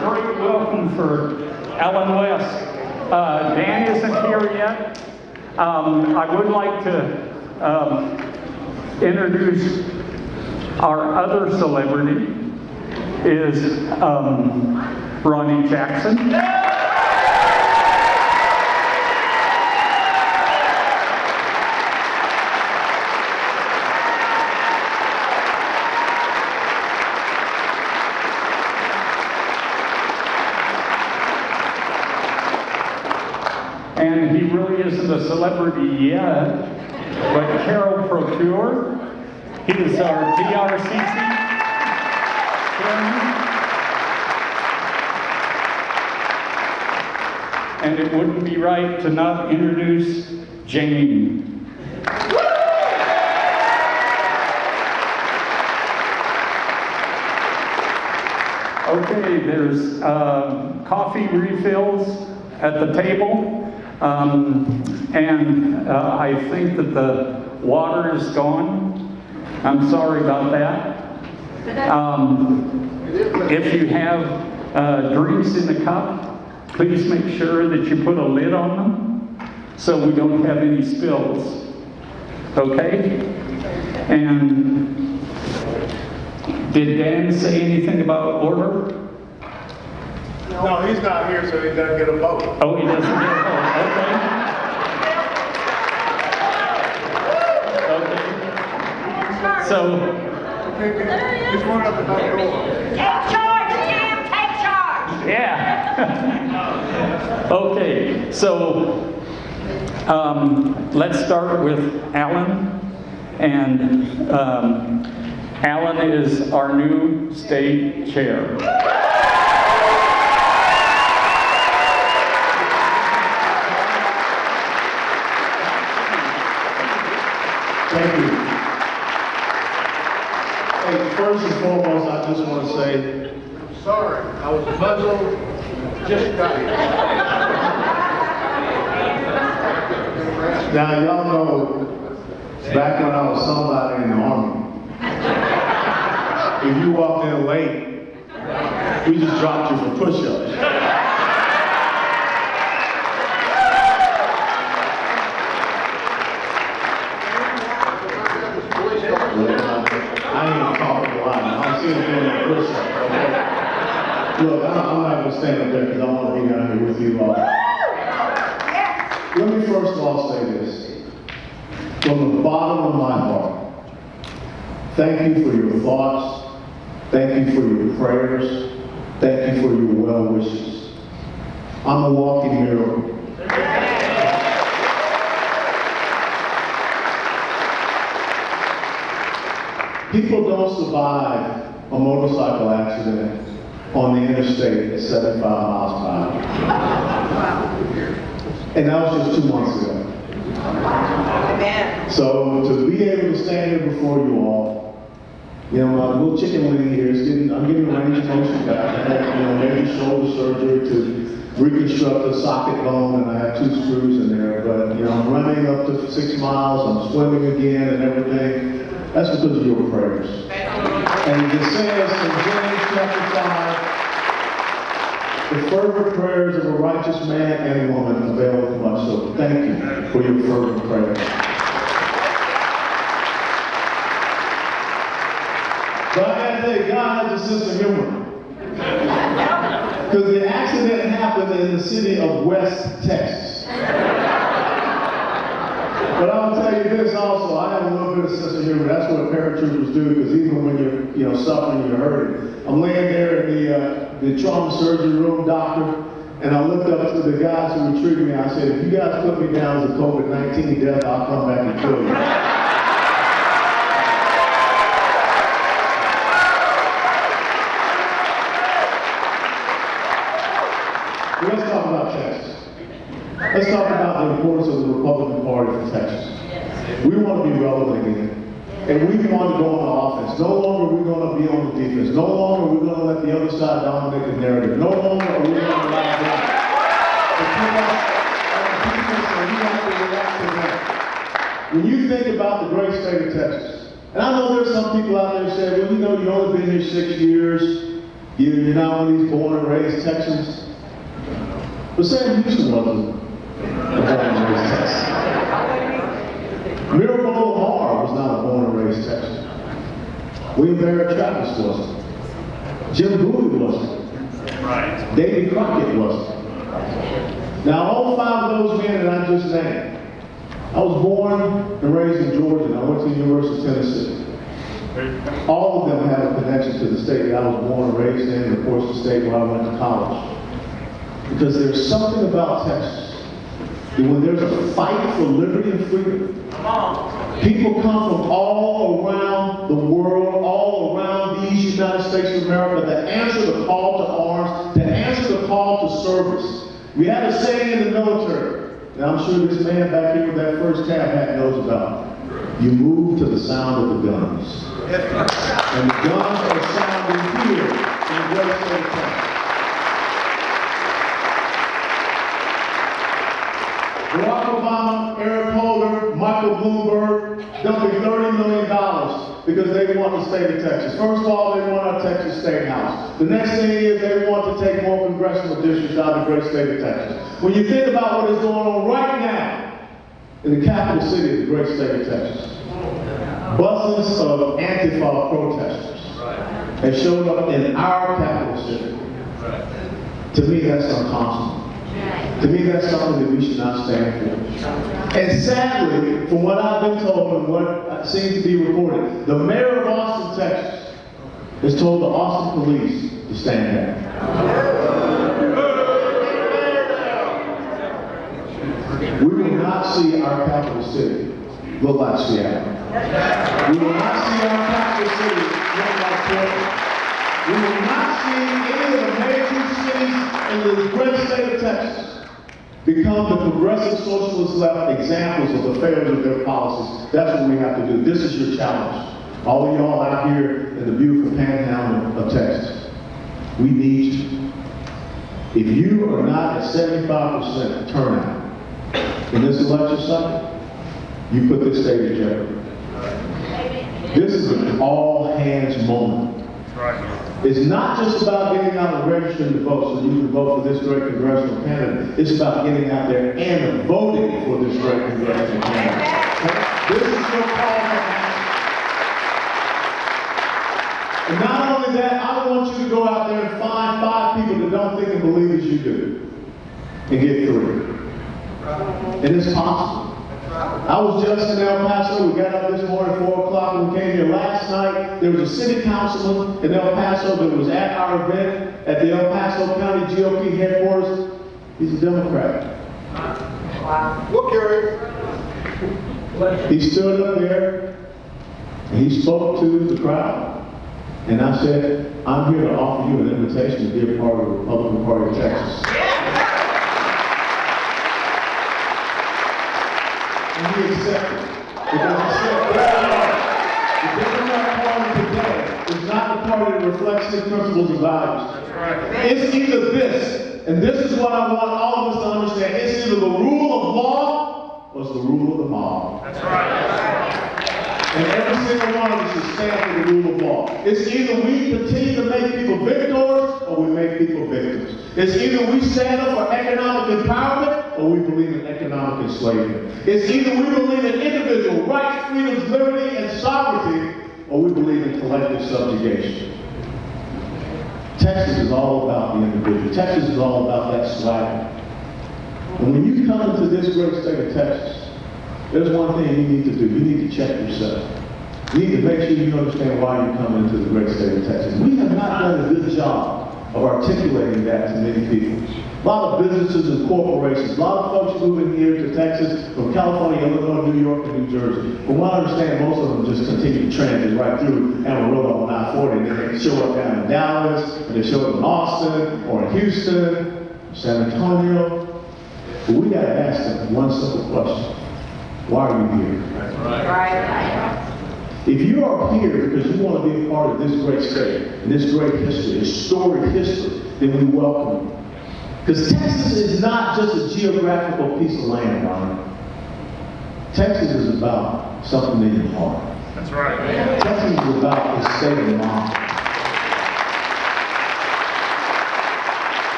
great welcome for Ellen West. Dan isn't here yet. I would like to introduce our other celebrity is Ronny Jackson. And he really isn't a celebrity yet, but Carol Procure, he is our DRCC chairman. And it wouldn't be right to not introduce Jane. Okay, there's coffee refills at the table. I think that the water is gone. I'm sorry about that. If you have drinks in the cup, please make sure that you put a lid on them so we don't have any spills. Okay? And did Dan say anything about order? No, he's not here, so he doesn't get a vote. Oh, he doesn't get a vote. Okay. Okay. So. He's going up the back door. Take charge, Jim! Take charge! Yeah. Okay. So let's start with Alan. And Alan is our new state chair. Thank you. Hey, first and foremost, I just want to say, I'm sorry, I was muzzled, just got here. Now, y'all know, back when I was somebody in the Army, if you walked in late, we just dropped you for push-ups. I ain't talking a lot. I'm seeing you doing that push-up. Look, I'm not going to stand up there because I want to be down here with you all. Let me first of all say this. From the bottom of my heart, thank you for your thoughts. Thank you for your prayers. Thank you for your well wishes. I'm a walking miracle. People don't survive a motorcycle accident on the interstate at 75 miles per hour. And that was just 2 months ago. Amen. So to be able to stand here before you all, you know, my little chicken wing here is I'm getting range of motion back. I had, maybe shoulder surgery to reconstruct the socket bone, and I have 2 screws in there. But I'm running up to 6 miles. I'm swimming again and everything. That's because of your prayers. And it says in James chapter 5, the fervent prayers of a righteous man and woman avail much. So thank you for your fervent prayers. But I gotta tell you, God has a sense of humor. Because the accident happened in the city of West Texas. But I'll tell you this also, I have a little bit of sense of humor. That's what paratroopers do, because even when you're suffering, you're hurting. I'm laying there in the trauma surgery room, doctor, and I looked up to the guys who were treating me. I said, if you guys put me down as a COVID-19 death, I'll come back and kill you. Let's talk about Texas. Let's talk about the importance of the Republican Party for Texas. We want to be relevant again. And we want to go on offense. No longer are we going to be on the defense. No longer are we going to let the other side dominate the narrative. No longer are we going to allow them to put us on the defense, and we have to react to them. When you think about the great state of Texas, and I know there's some people out there who say, well, you've only been here 6 years. You're not one of these born and raised Texans. But Sam Houston wasn't a born and raised Texan. Miracle Lamar was not a born and raised Texan. William Barrett Travis wasn't. Jim Bowie wasn't. Right. Davy Crockett wasn't. Now, all 5 of those men that I just named, I was born and raised in Georgia, and I went to the University of Tennessee. All of them have a connection to the state that I was born and raised in, and of course the state where I went to college. Because there's something about Texas that when there's a fight for liberty and freedom, people come from all around the world, all around these United States of America to answer the call to arms, to answer the call to service. We had a saying in the military, and I'm sure this man back here with that first tab hat knows about it. You move to the sound of the guns. And the guns are sounding here in the great state of Texas. Barack Obama, Eric Holder, Michael Bloomberg dumping $30 million because they want the state of Texas. First of all, they want our Texas State House. The next thing is they want to take more congressional districts out of the great state of Texas. When you think about what is going on right now in the capital city of the great state of Texas, buses of Antifa protesters have showed up in our capital city. To me, that's unconscionable. To me, that's something that we should not stand for. And sadly, from what I've been told and what seems to be reported, the mayor of Austin, Texas, has told the Austin police to stand down. We will not see our capital city look like Seattle. We will not see our capital city look like Portland. We will not see any of the major cities in the great state of Texas become the progressive socialist left examples of the failure of their policies. That's what we have to do. This is your challenge. All of y'all out here in the beautiful panhandle of Texas, we need you. If you are not at 75% turnout in this election cycle, you put this state in jeopardy. This is an all-hands moment. It's not just about getting out and registering to vote so you can vote for this great congressional candidate. It's about getting out there and voting for this great congressional candidate. This is your call to action. And not only that, I want you to go out there and find 5 people that don't think and believe as you do and get 3. And it's possible. I was just in El Paso. We got up this morning at 4 o'clock and we came here last night. There was a city councilman in El Paso that was at our event at the El Paso County GOP headquarters. He's a Democrat. Wow. Look here. He stood up there and he spoke to the crowd. And I said, I'm here to offer you an invitation to be a part of the Republican Party of Texas. And he accepted. Because he said, the Democrat Party today is not the party that reflects his principles and values. It's either this, and this is what I want all of us to understand, it's either the rule of law or it's the rule of the mob. That's right. And every single one of us should stand for the rule of law. It's either we continue to make people victors or we make people victims. It's either we stand up for economic empowerment or we believe in economic enslavement. It's either we believe in individual rights, freedoms, liberty, and sovereignty, or we believe in collective subjugation. Texas is all about the individual. Texas is all about that swagger. And when you come into this great state of Texas, there's one thing you need to do. You need to check yourself. You need to make sure you understand why you come into the great state of Texas. We have not done a good job of articulating that to many people. A lot of businesses and corporations, a lot of folks moving here to Texas from California, Illinois, New York, and New Jersey. From what I understand, most of them just continue to transit right through Amarillo on I-40, and then they show up down in Dallas, and they show up in Austin, or in Houston, San Antonio. But we got to ask them one simple question. Why are you here? That's right. If you are here because you want to be a part of this great state, and this great history, this storied history, then we welcome you. Because Texas is not just a geographical piece of land, Ronny. Texas is about something in your heart. That's right. Texas is about the state of mind.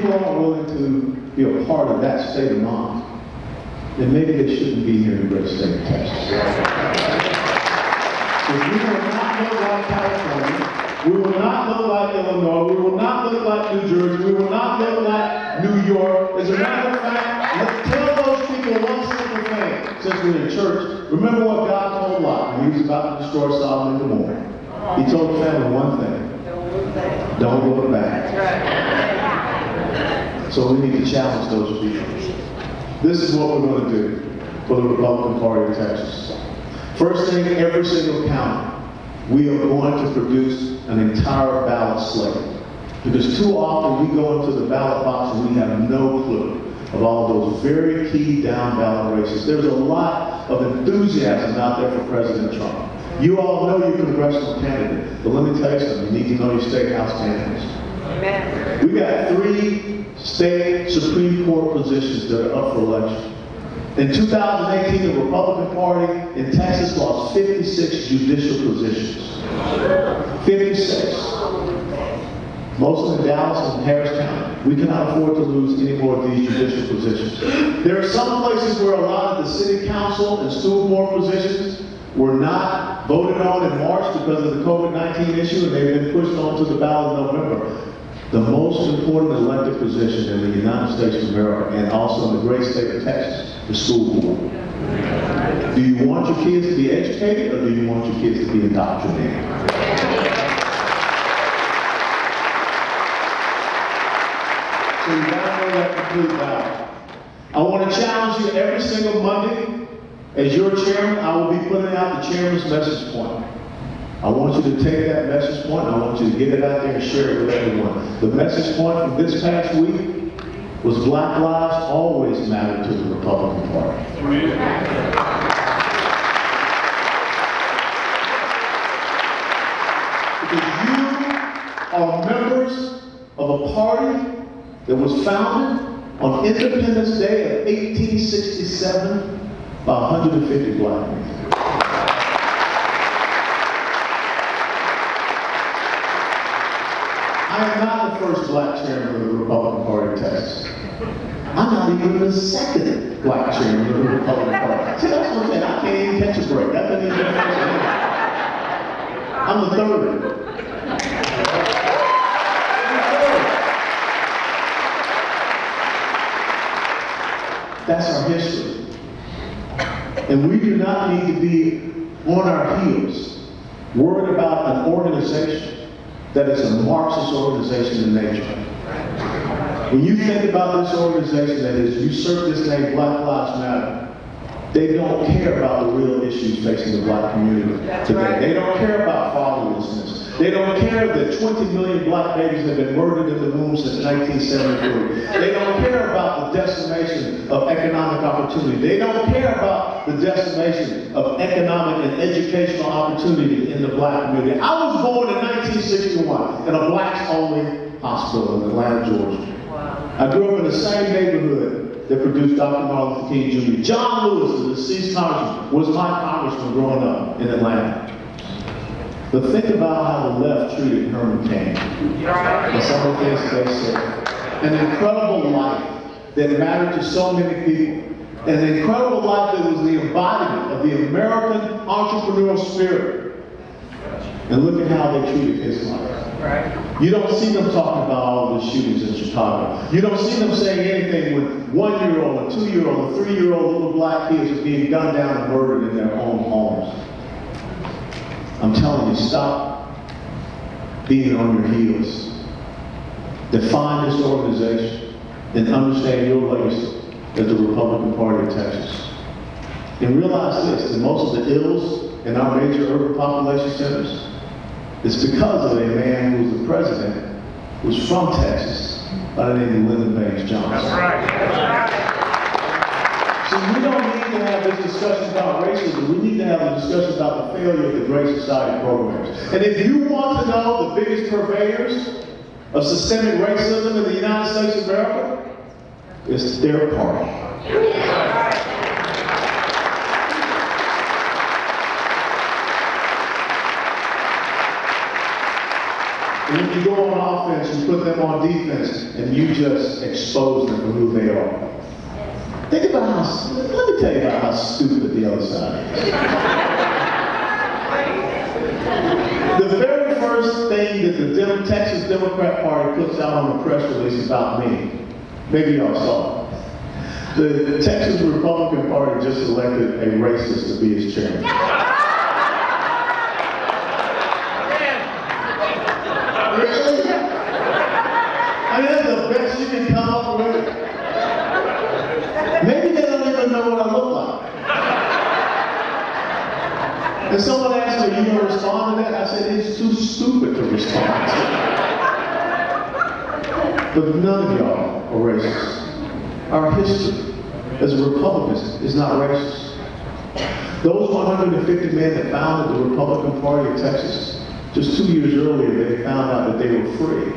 people aren't willing to be a part of that state of mind, then maybe they shouldn't be here in the great state of Texas. Because we will not look like California, we will not look like Illinois, we will not look like New Jersey, we will not look like New York. As a matter of fact, let's tell those people one simple thing. Since we're in church, remember what God told Lot when he was about to destroy Sodom and Gomorrah. He told the family one thing: don't look back. So we need to challenge those people. This is what we're going to do for the Republican Party of Texas. First thing, every single county, we are going to produce an entire ballot slate. Because too often we go into the ballot box and we have no clue of all those very key down ballot races. There's a lot of enthusiasm out there for President Trump. You all know your congressional candidate, but let me tell you something, you need to know your state house candidates. Amen. We got 3 state Supreme Court positions that are up for election. In 2018, the Republican Party in Texas lost 56 judicial positions. 56. Mostly in Dallas and Harris County. We cannot afford to lose any more of these judicial positions. There are some places where a lot of the city council and school board positions were not voted on in March because of the COVID-19 issue, and they've been pushed onto the ballot in November. The most important elected position in the United States of America, and also in the great state of Texas, the school board. Do you want your kids to be educated, or do you want your kids to be indoctrinated? So you gotta know that complete ballot. I want to challenge you every single Monday. As your chairman, I will be putting out the chairman's message point. I want you to take that message point, I want you to get it out there and share it with everyone. The message point from this past week was Black lives always matter to the Republican Party. Because you are members of a party that was founded on Independence Day of 1867 by 150 black men. I am not the first black chairman of the Republican Party of Texas. I'm not even the second black chairman of the Republican Party. See, that's what I'm saying. I can't even catch a break. That doesn't even make sense. I'm the third. That's our history. And we do not need to be on our heels, worried about an organization that is a Marxist organization in nature. When you think about this organization that has usurped this name, Black Lives Matter, they don't care about the real issues facing the black community today. They don't care about fatherlessness. They don't care that 20 million black babies have been murdered in the womb since 1973. They don't care about the decimation of economic opportunity. They don't care about the decimation of economic and educational opportunity in the black community. I was born in 1961 in a blacks-only hospital in Atlanta, Georgia. I grew up in the same neighborhood that produced Dr. Martin Luther King Jr. John Lewis, the deceased congressman, was my congressman growing up in Atlanta. But think about how the left treated Herman Cain and some of the things they said. An incredible life that mattered to so many people. An incredible life that was the embodiment of the American entrepreneurial spirit. And look at how they treated his life. You don't see them talking about all the shootings in Chicago. You don't see them saying anything when 1-year-old, and 2-year-old, and 3-year-old little black kids are being gunned down and murdered in their own homes. I'm telling you, stop being on your heels. Define this organization and understand your legacy as the Republican Party of Texas. And realize this, that most of the ills in our major urban population centers is because of a man who was the president, who's from Texas, by the name of Lyndon Baines Johnson. That's right. So we don't need to have this discussion about racism. We need to have a discussion about the failure of the Great Society programs. And if you want to know the biggest purveyors of systemic racism in the United States of America, it's their party. And when you go on offense, you put them on defense, and you just expose them for who they are. Think about how, let me tell you about how stupid the other side is. The very first thing that the Texas Democrat Party puts out on the press release about me, maybe y'all saw it. The Texas Republican Party just elected a racist to be its chairman. Really? I mean, that's the best you can come up with. Maybe they don't even know what I look like. And someone asked me, "Are you going to respond to that?" I said, "It's too stupid to respond to." But none of y'all are racist. Our history as Republicans is not racist. Those 150 men that founded the Republican Party of Texas, just 2 years earlier, they found out that they were free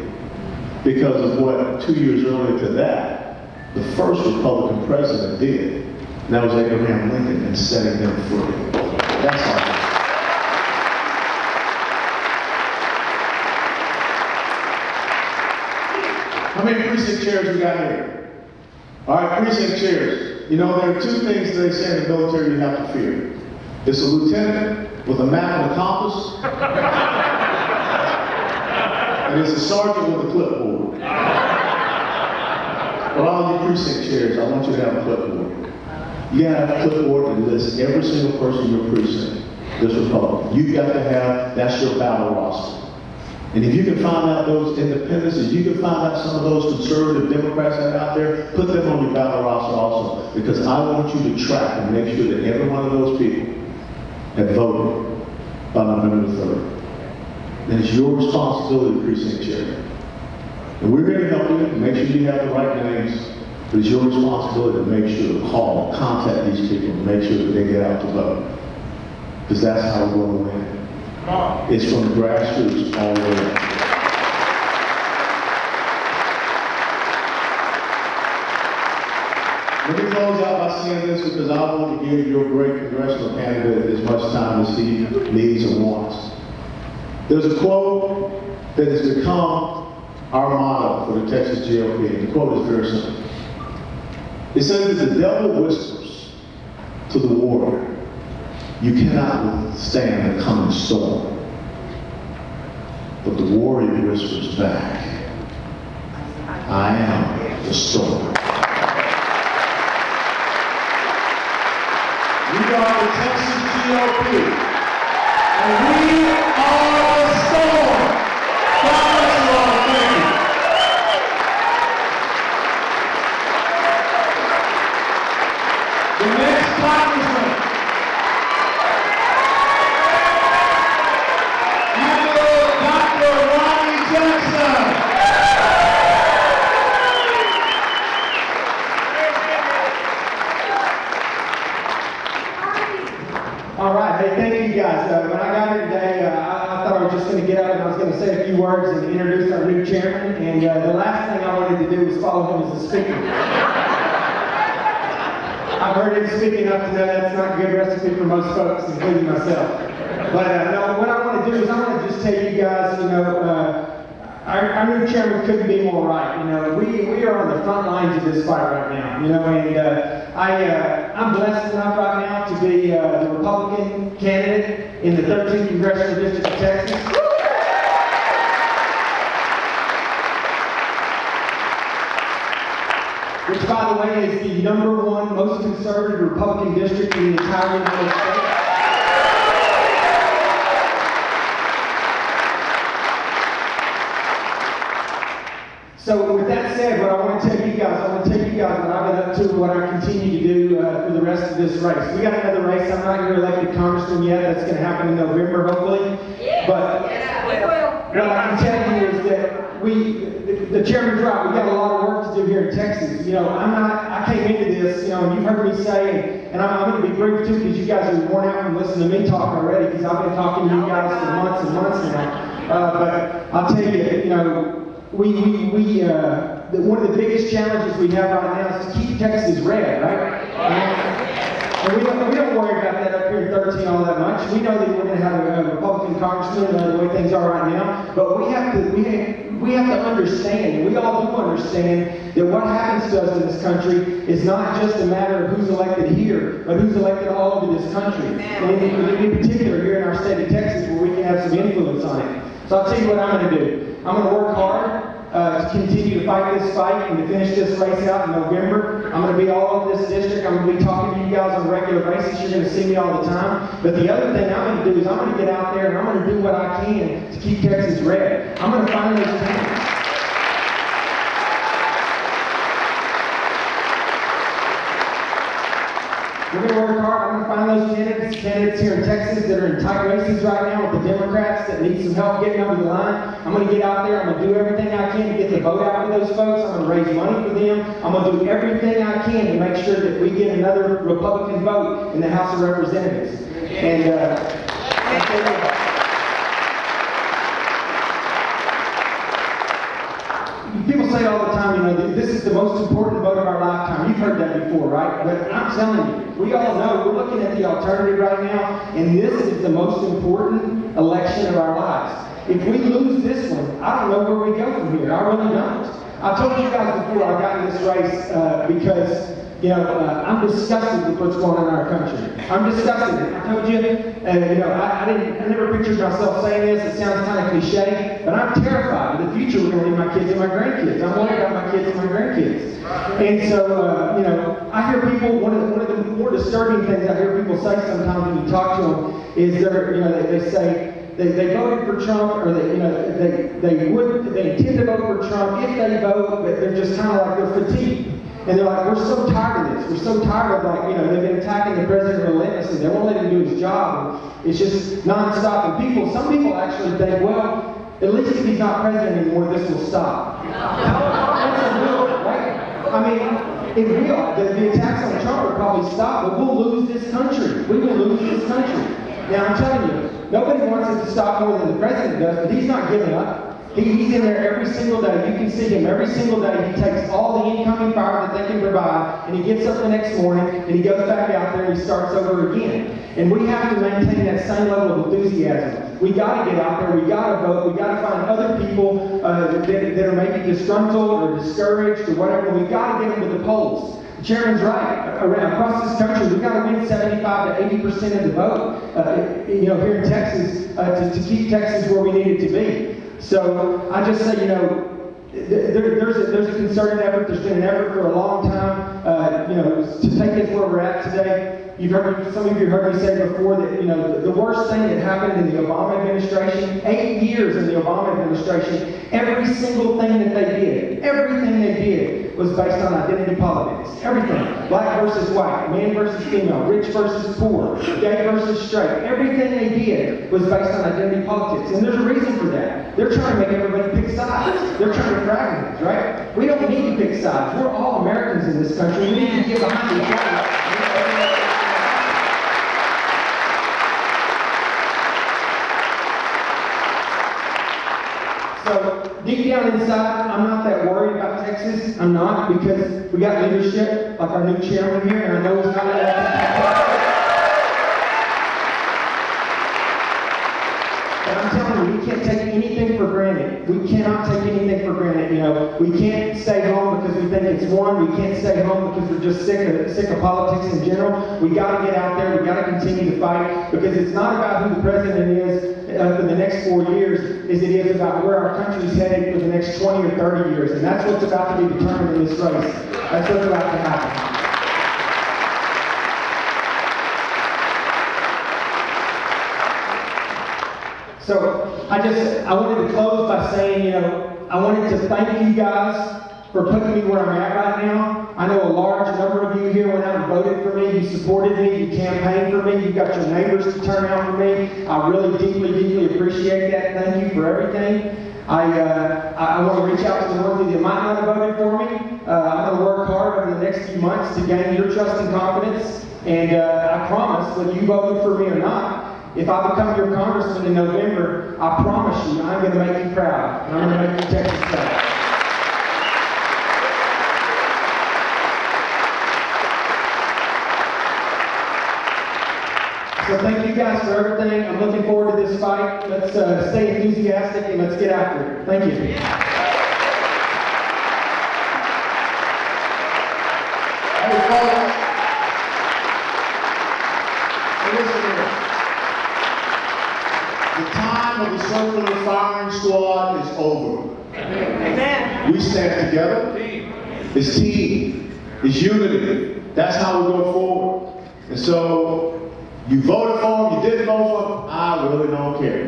because of what 2 years earlier to that, the first Republican president did. And that was Abraham Lincoln and setting them free. That's all. How many precinct chairs we got here? All right, precinct chairs. You know, there are two things that they say in the military you have to fear. It's a lieutenant with a map and a compass, and it's a sergeant with a clipboard. Well, all you precinct chairs, I want you to have a clipboard. You gotta have a clipboard that lists every single person in your precinct, this Republican. You've got to have, that's your battle roster. And if you can find out those independents, if you can find out some of those conservative Democrats that are out there, put them on your battle roster also. Because I want you to track and make sure that every one of those people have voted by November 3rd. And it's your responsibility, precinct chair. And we're going to help you, make sure you have the right names, but it's your responsibility to make sure to call, contact these people, and make sure that they get out to vote. Because that's how we're going to win. It's from the grassroots all the way up. Let me close out by saying this because I want to give your great congressional candidate as much time as he needs or wants. There's a quote that has become our motto for the Texas GOP. The quote is very simple. It says that the devil whispers to the warrior, "You cannot withstand the coming storm." But the warrior whispers back, "I am the storm." We are the Texas GOP, and we are the storm. God bless you all. Thank you. The next congressman, Admiral Dr. Ronny L. All right, hey, thank you guys. When I got here today, I thought I was just going to get up and I was going to say a few words and introduce our new chairman. And the last thing I wanted to do was follow him as a speaker. I've heard him speaking up to know that's not a good recipe for most folks, including myself. But no, what I want to do is I want to just tell you guys, you know, our new chairman couldn't be more right. You know, we are on the front lines of this fight right now. You know, and I'm blessed enough right now to be the Republican candidate in the 13th Congressional District of Texas. Which, by the way, is the #1 most conservative Republican district in the entire United States. So with that said, what I want to tell you guys, what I've been up to, what I continue to do for the rest of this race. We got another race. I'm not your elected congressman yet. That's going to happen in November, hopefully. But what I can tell you is that the chairman's right. We got a lot of work to do here in Texas. You know, I came into this, you know, and you've heard me say, and I'm going to be brief too, because you guys are worn out from listening to me talk already, because I've been talking to you guys for months and months now. But I'll tell you, you know, one of the biggest challenges we have right now is to keep Texas red, right? And we don't worry about that up here in 13 all that much. We know that we're going to have a Republican congressman, the way things are right now. But we have to understand, and we all do understand, that what happens to us in this country is not just a matter of who's elected here, but who's elected all over this country. And in particular, here in our state of Texas, where we can have some influence on it. So I'll tell you what I'm going to do. I'm going to work hard to continue to fight this fight and to finish this race out in November. I'm going to be all over this district. I'm going to be talking to you guys on a regular basis. You're going to see me all the time. But the other thing I'm going to do is I'm going to get out there and I'm going to do what I can to keep Texas red. I'm going to find those candidates. We're going to work hard. I'm going to find those candidates here in Texas that are in tight races right now with the Democrats that need some help getting over the line. I'm going to get out there. I'm going to do everything I can to get the vote out for those folks. I'm going to raise money for them. I'm going to do everything I can to make sure that we get another Republican vote in the House of Representatives. And I'll tell you what. People say all the time, you know, this is the most important vote of our lifetime. You've heard that before, right? But I'm telling you, we all know, we're looking at the alternative right now, and this is the most important election of our lives. If we lose this one, I don't know where we go from here. I really don't. I told you guys before I got in this race because, you know, I'm disgusted with what's going on in our country. I'm disgusted. I told you, I never pictured myself saying this. It sounds kind of cliche, but I'm terrified of the future we're going to leave my kids and my grandkids. I'm worried about my kids and my grandkids. And so, I hear people, one of the more disturbing things I hear people say sometimes when you talk to them is they say, they voted for Trump, or they intend to vote for Trump if they vote, but they're just kind of like they're fatigued. And they're like, we're so tired of this. We're so tired of they've been attacking the president relentlessly. They won't let him do his job. It's just nonstop. And some people actually think, well, at least if he's not president anymore, this will stop. That's a real, right? I mean, it will. The attacks on Trump will probably stop, but we'll lose this country. We will lose this country. Now, I'm telling you, nobody wants it to stop more than the president does, but he's not giving up. He's in there every single day. You can see him every single day. He takes all the incoming fire that they can provide, and he gets up the next morning, and he goes back out there, and he starts over again. And we have to maintain that same level of enthusiasm. We got to get out there. We got to vote. We got to find other people that are maybe disgruntled or discouraged or whatever. We got to get them to the polls. Chairman's right. Across this country, we've got to win 75 to 80% of the vote. Here in Texas, to keep Texas where we need it to be. So I just say, there's a concerted effort. There's been an effort for a long time, to take us where we're at today. Some of you heard me say before that, the worst thing that happened in the Obama administration, 8 years in the Obama administration, every single thing that they did, everything they did was based on identity politics. Everything. Black versus white, man versus female, rich versus poor, gay versus straight. Everything they did was based on identity politics. And there's a reason for that. They're trying to make everybody pick sides. They're trying to fragment us, right? We don't need to pick sides. We're all Americans in this country. We need to get behind each other. So, deep down inside, I'm not that worried about Texas. I'm not, because we got leadership, like our new chairman here, and I know it's not But I'm telling you, we can't take anything for granted. We cannot take anything for granted. We can't stay home because we think it's won. We can't stay home because we're just sick of politics in general. We got to get out there. We got to continue to fight, because it's not about who the president is for the next 4 years, as it is about where our country's headed for the next 20 or 30 years. And that's what's about to be determined in this race. That's what's about to happen. So I wanted to close by saying, I wanted to thank you guys for putting me where I'm at right now. I know a large number of you here went out and voted for me. You supported me. You campaigned for me. You got your neighbors to turn out for me. I really deeply appreciate that. Thank you for everything. I want to reach out to the ones of you that might not have voted for me. I'm going to work hard over the next few months to gain your trust and confidence. And I promise, whether you voted for me or not, if I become your congressman in November, I promise you, I'm going to make you proud. And I'm going to make you Texas proud. So So thank you guys for everything. I'm looking forward to this fight. Let's stay enthusiastic and let's get after it. Thank you. Hey, folks. Hey, listen here. The time of the circular firing squad is over. Amen. We stand together. It's team. It's unity. That's how we go forward. And so, you voted for him, you didn't vote for him, I really don't care.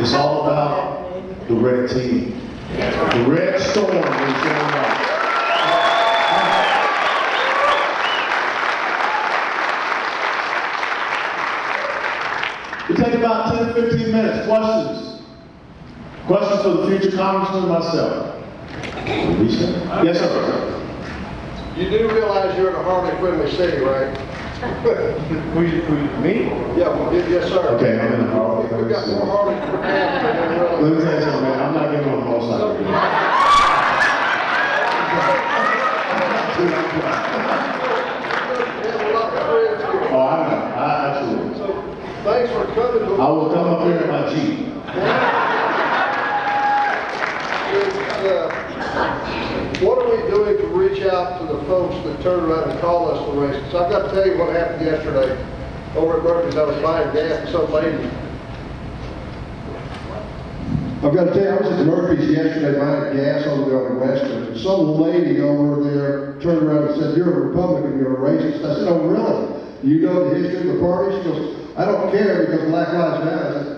It's all about the red team. The red storm is showing up. We take about 10 to 15 minutes. Questions? Questions for the future congressman and myself? Lisa? Yes, sir. You do realize you're in a Harley-Friendly city, right? Me? Yeah, yes, sir. Okay, I'm in a Harley. We got more Harley than Let me tell you something, man. I'm not getting on a motorcycle. Oh, I know. Absolutely. So, thanks for coming. I will come up here in my Jeep. What are we doing to reach out to the folks that turn around and call us for races? I've got to tell you what happened yesterday over at Murphy's. I was buying gas for some lady. I've got to tell you, I was at Murphy's yesterday buying gas over there on the Western. Some lady over there turned around and said, "You're a Republican, you're a racist." I said, "Oh, really? Do you know the history of the party?" She goes, "I don't care because Black Lives Matter." I said,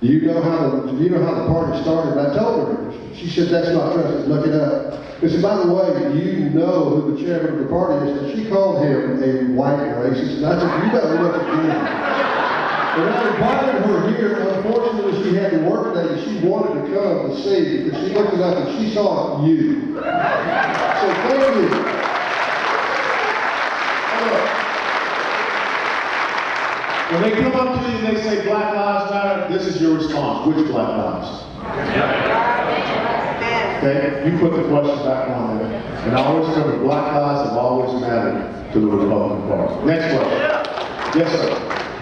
Do you know how the party started? And I told her. She said, "That's not true." I said, "Look it up." I said, "By the way, you know who the chairman of the party is?" And she called him a white racist. And I said, "You better look again." And I invited her here. Unfortunately, she had to work today, and she wanted to come to see because she looked it up and she saw you. So thank you. When they come up to you and they say Black Lives Matter, this is your response. Which Black Lives? Okay? You put the question back on there. And I always remember Black lives have always mattered to the Republican Party. Next question. Yes, sir.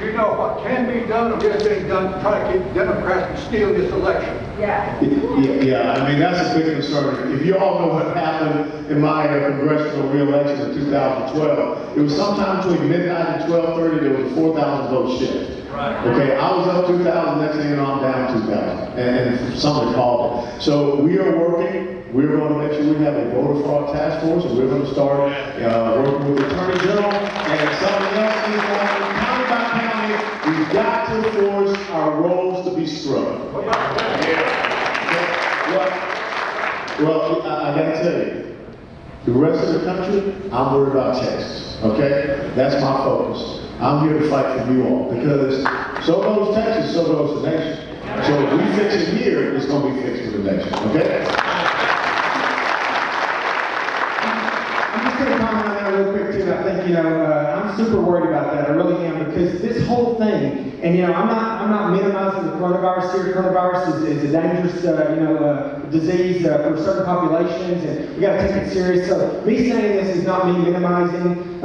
You know what can be done or is being done to try to keep Democrats from stealing this election? Yeah. Yeah, I mean, that's a big concern. If you all know what happened in my congressional re-election in 2012, it was sometime between midnight and 12:30, there was a 4,000 vote shift. Right. Okay, I was up 2,000, next thing you know, I'm down 2,000. And somebody called it. So we are working. We're going to make sure we have a voter fraud task force, and we're going to start working with the Attorney General and something else is going on county by county. We've got to force our roles to be struck. Well, I got to tell you, the rest of the country, I'm worried about Texas. Okay, that's my focus. I'm here to fight for you all because so goes Texas, so goes the nation. So if we fix it here, it's going to be fixed for the nation. Okay. I'm just going to comment on that real quick too. I think, I'm super worried about that. I really am because this whole thing, and I'm not minimizing the coronavirus here. Coronavirus is a dangerous, disease for certain populations, and we got to take it serious. So me saying this is not me minimizing,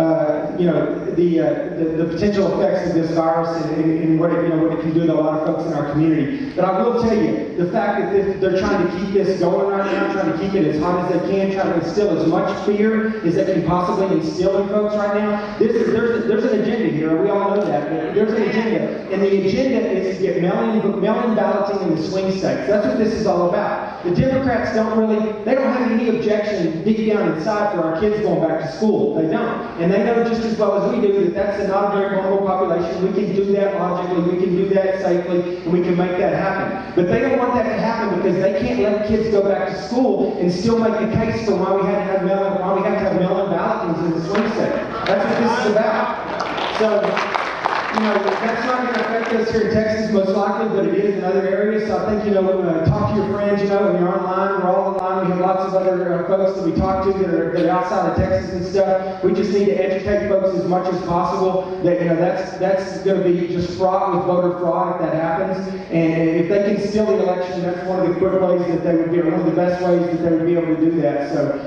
the potential effects of this virus and what it can do to a lot of folks in our community. But I will tell you, the fact that they're trying to keep this going right now, trying to keep it as hot as they can, trying to instill as much fear as they can possibly instill in folks right now. There's an agenda here. We all know that. But there's an agenda, and the agenda is to get mail-in balloting in the swing states. That's what this is all about. The Democrats don't have any objection deep down inside for our kids going back to school. They don't. And they know just as well as we do that that's not a very vulnerable population. We can do that logically, we can do that safely, and we can make that happen. But they don't want that to happen because they can't let kids go back to school and still make a case for why we have to have mail-in ballotings in the swing state. That's what this is about. So, that's not going to affect us here in Texas most likely, but it is in other areas. So I think, talk to your friends, when you're online, we're all online. We have lots of other folks that we talk to that are outside of Texas and stuff. We just need to educate folks as much as possible that, that's going to be just fraught with voter fraud if that happens. And if they can steal the election, that's one of the quick ways that they would be, one of the best ways that they would be able to do that. So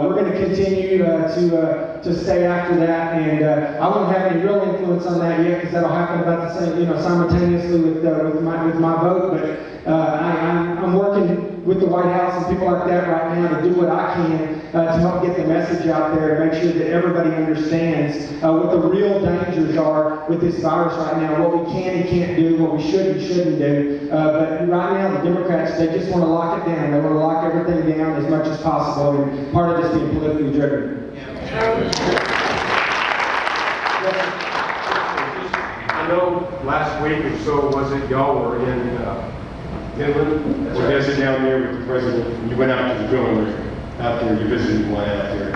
we're going to continue to stay after that. And I won't have any real influence on that yet because that'll happen about the same, simultaneously with my vote. But I'm working with the White House and people like that right now to do what I can to help get the message out there, to make sure that everybody understands what the real dangers are with this virus right now, what we can and can't do, what we should and shouldn't do. But right now, the Democrats, they just want to lock it down. They want to lock everything down as much as possible, and part of this being politically driven. I know last week or so, was it, y'all were in Finland, or desert down there with the president, you went out to the drilling rig out there, you visited one out there.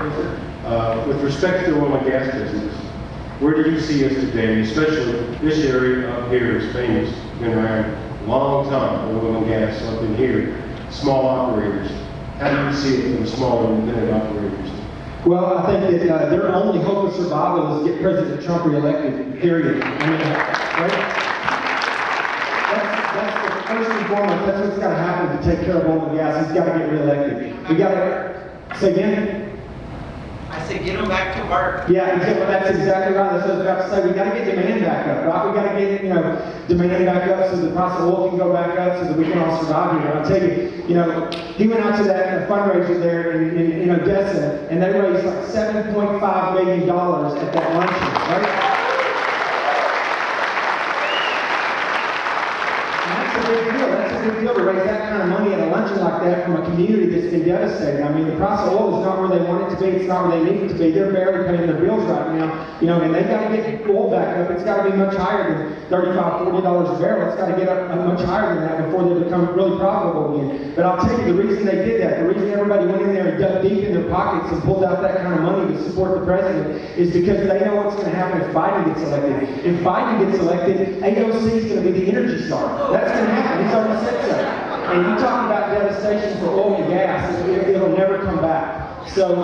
With respect to the oil and gas business, where do you see us today, especially this area up here is famous, been around a long time, oil and gas up in here, small operators. How do you see it from small independent operators? Well, I think that their only hope of survival is to get President Trump reelected, period. I mean, right? That's the first and foremost, that's what's got to happen to take care of oil and gas. He's got to get reelected. We got to, say again? I said, get them back to work. Yeah, that's exactly right. That's what I was about to say. We got to get demand back up, right? We got to get, demand back up so the price of oil can go back up so that we can all survive here. I'll tell you, he went out to that fundraiser there in Odessa, and they raised like $7.5 million at that luncheon, right? That's a big deal to raise that kind of money at a luncheon like that from a community that's been devastated. I mean, the price of oil is not where they want it to be. It's not where they need it to be. They're barely paying their bills right now, and they've got to get oil back up. It's got to be much higher than $35, $40 a barrel. It's got to get up much higher than that before they become really profitable again. But I'll tell you, the reason they did that, the reason everybody went in there and dug deep in their pockets and pulled out that kind of money to support the president is because they know what's going to happen if Biden gets elected. If Biden gets elected, AOC is going to be the energy star. That's going to happen. He's already said so. And you talk about devastation for oil and gas, it'll never come back. So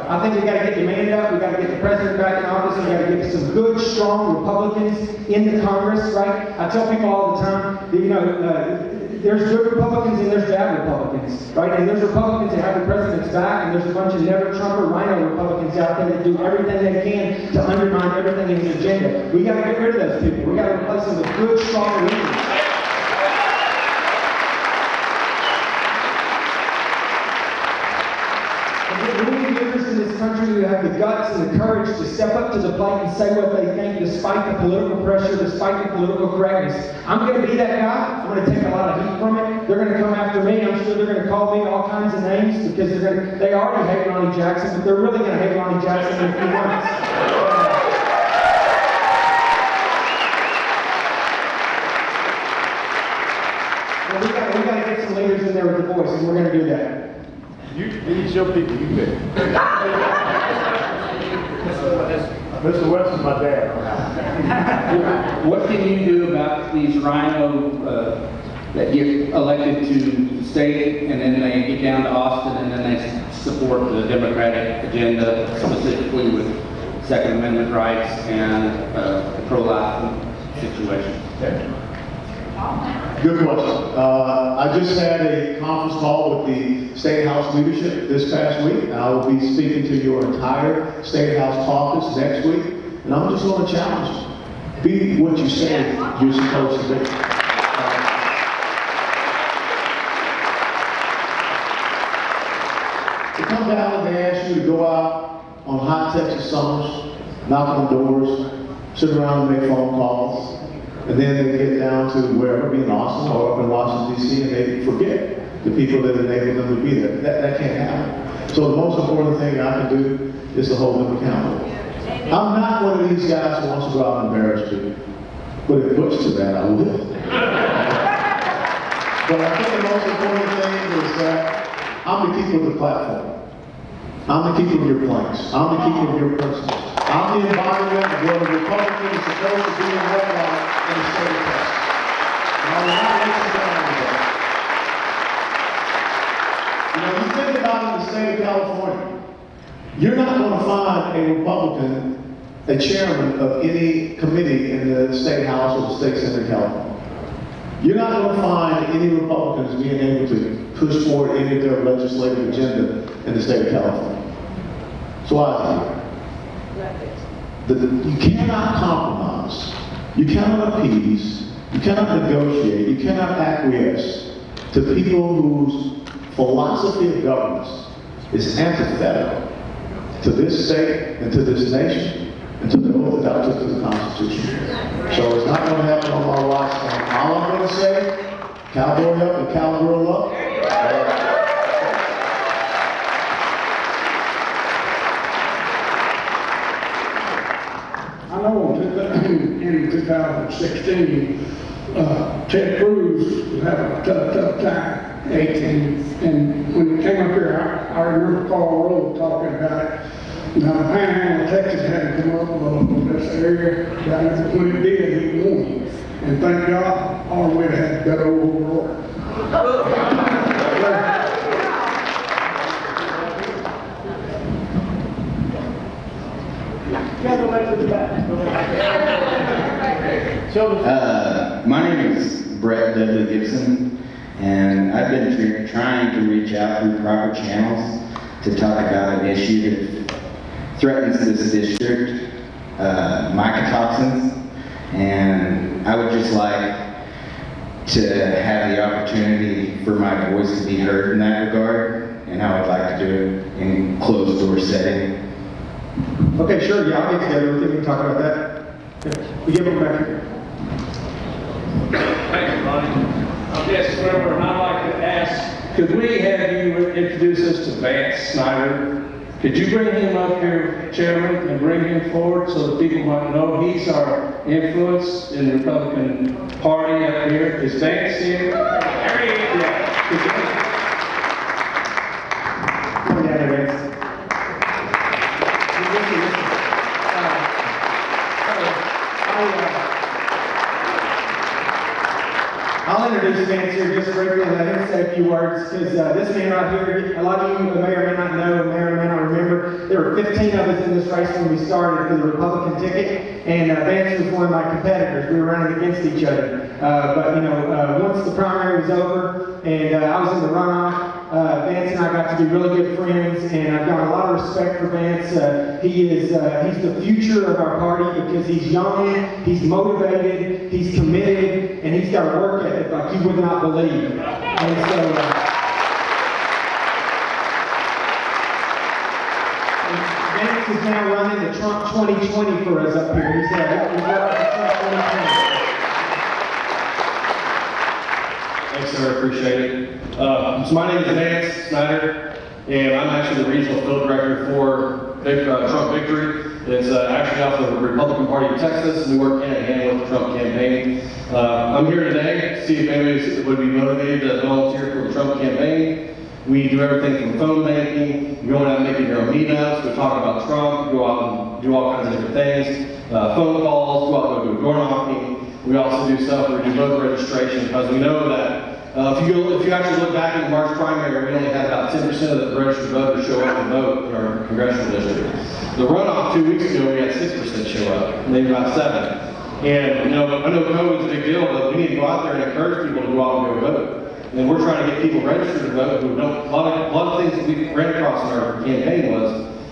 I think we got to get demand up. We got to get the president back in office. We got to get some good, strong Republicans in the Congress, right? I tell people all the time that, there's good Republicans and there's bad Republicans, right? And there's Republicans that have the president's back, and there's a bunch of never Trump or Rhino Republicans out there that do everything they can to undermine everything in his agenda. We got to get rid of those people. We got to replace them with good, strong leaders. Country who have the guts and the courage to step up to the plate and say what they think despite the political pressure, despite the political correctness. I'm going to be that guy. I'm going to take a lot of heat from it. They're going to come after me. I'm sure they're going to call me all kinds of names because they already hate Ronny Jackson, but they're really going to hate Ronny Jackson in a few months. Well, we got to get some leaders in there with the voice, and we're going to do that. These your people, you bet. Mr. West is my dad. What can you do about these rhino that get elected to the state and then they get down to Austin and then they support the Democratic agenda, specifically with Second Amendment rights and the pro-life situation? Good question. I just had a conference call with the State House leadership this past week. I will be speaking to your entire State House caucus next week, and I'm just going to challenge you. Be what you say you're supposed to be. To come down and they ask you to go out on hot Texas summers, knock on doors, sit around and make phone calls, and then they get down to wherever, be in Austin or up in Washington, D.C., and they forget the people that enabled them to be there. That can't happen. So the most important thing I can do is to hold them accountable. I'm not one of these guys who wants to go out and embarrass people. But if it puts to that, I will. But I think the most important thing is that I'm the keeper of the platform. I'm the keeper of your planks. I'm the keeper of your principles. I'm the environment where the Republican is supposed to be in wedlock in the state of Texas. And I will not let you down with that. You think about it in the state of California. You're not going to find a Republican, a chairman of any committee in the state house or the state senate in California. You're not going to find any Republicans being able to push forward any of their legislative agenda in the state of California. So I think you cannot compromise You cannot appease, you cannot negotiate, you cannot acquiesce to people whose philosophy of governance is antithetical to this state and to this nation and to the oath that I took to the Constitution. So it's not going to happen on my watch. And all I'm going to say, cowboy up and cowgirl up. I know in 2016, Ted Cruz was having a tough time. And when he came up here, I remember Carl Rowe talking about it. Now, the Panhandle of Texas hadn't come up with this area. When it did, he won. And thank God, all the way had better overall. My name is Brett Dudley Gibson, and I've been trying to reach out through proper channels to talk about an issue that threatens this district, mycotoxins, and I would just like to have the opportunity for my voice to be heard in that regard, and I would like to do it in closed door setting. Okay, sure, yeah, I'll get together with you and talk about that. Yeah, we give them back here. Thank you, Ronnie. Yes, Reverend, and I'd like to ask, could we have you introduce us to Vance Snyder? Could you bring him up here, Chairman, and bring him forward so that people might know he's our influence in the Republican Party up here? Is Vance here? There he is. Yeah. Come on down here, Vance. I'll introduce Vance here just briefly and let him say a few words, because this man right here, a lot of you may or may not know, may or may not remember, there were 15 of us in this race when we started for the Republican ticket, and Vance was one of my competitors. We were running against each other. But you know, once the primary was over and I was in the runoff, Vance and I got to be really good friends, and I've got a lot of respect for Vance. He's the future of our party because he's young, he's motivated, he's committed, and he's got a work ethic like you would not believe. And so, Vance is now running the Trump 2020 for us up here. He's running the Trump 2020. Thanks, sir. Appreciate it. So my name is Vance Snyder, and I'm actually the regional field director for Trump Victory. It's actually off the Republican Party of Texas. We work hand in hand with the Trump campaign. I'm here today to see if anybody would be motivated to volunteer for the Trump campaign. We do everything from phone banking, going out and making your own meetups, we talk about Trump, go out and do all kinds of different things, phone calls, go out and do door knocking. We also do stuff where we do voter registration because we know that if you actually look back in the March primary, we only had about 10% of the registered voters show up and vote in our congressional district. The runoff 2 weeks ago, we had 6% show up, maybe about 7%. And you know, I know COVID's a big deal, but we need to go out there and encourage people to go out and go vote. And we're trying to get people registered to vote who don't. A lot of things that we ran across in our campaign was,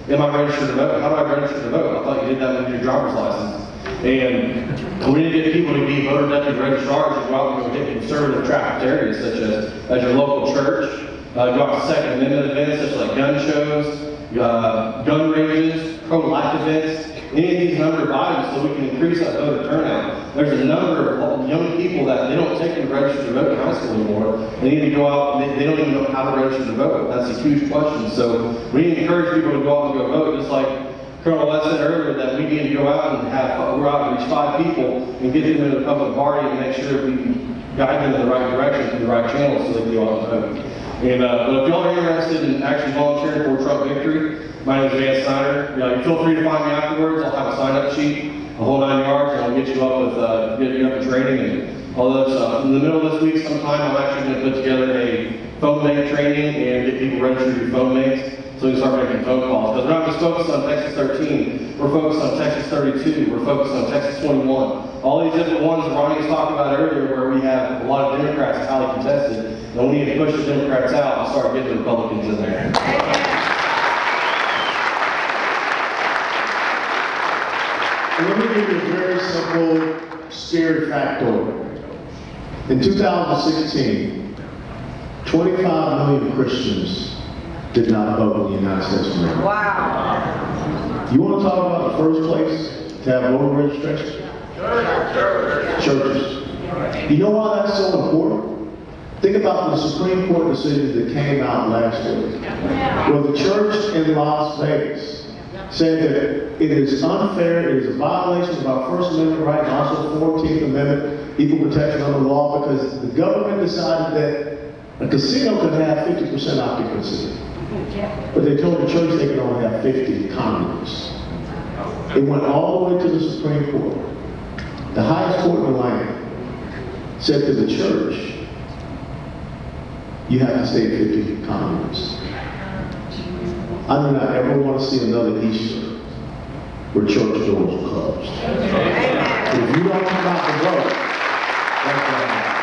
am I registered to vote? How do I register to vote? I thought you did that with your driver's license. And we need to get people to be voter deputy registrars and go out and go get conservative trafficked areas such as your local church, go out to Second Amendment events such as like gun shows, gun ranges, pro-life events, any of these number of items so we can increase that voter turnout. There's a number of young people that they don't take them to register to vote in high school anymore. They need to go out and they don't even know how to register to vote. That's a huge question. So we need to encourage people to go out and go vote, just like Colonel West said earlier that we need to go out and we're out to reach 5 people and get them into the Republican Party and make sure we can guide them in the right direction through the right channels so they can go out and vote. And, but if y'all are interested in actually volunteering for Trump Victory, my name is Vance Snyder. You know, feel free to find me afterwards. I'll have a sign-up sheet, a whole 9 yards, and I'll get you up with get you up in training and all those stuff. In the middle of this week sometime, I'm actually going to put together a phone bank training and get people registered to do phone banks so we can start making phone calls. Because we're not just focused on Texas 13, we're focused on Texas 32, we're focused on Texas 21. All these different ones that Ronnie was talking about earlier where we have a lot of Democrats highly contested, and we need to push the Democrats out and start getting the Republicans in there. Let me give you a very simple scary factoid. In 2016, 25 million Christians did not vote in the United States of America. Wow. You want to talk about the first place to have voter registration? Churches. You know why that's so important? Think about the Supreme Court decision that came out last week, where the church in Las Vegas said that it is unfair, it is a violation of our First Amendment right, and also 14th Amendment, equal protection under law, because the government decided that a casino could have 50% occupancy. But they told the church they could only have 50 convents. It went all the way to the Supreme Court. The highest court in the land said to the church, you have to stay at 50 convents. I do not ever want to see another Easter where church doors are closed. If you don't come out to vote, that's what happens.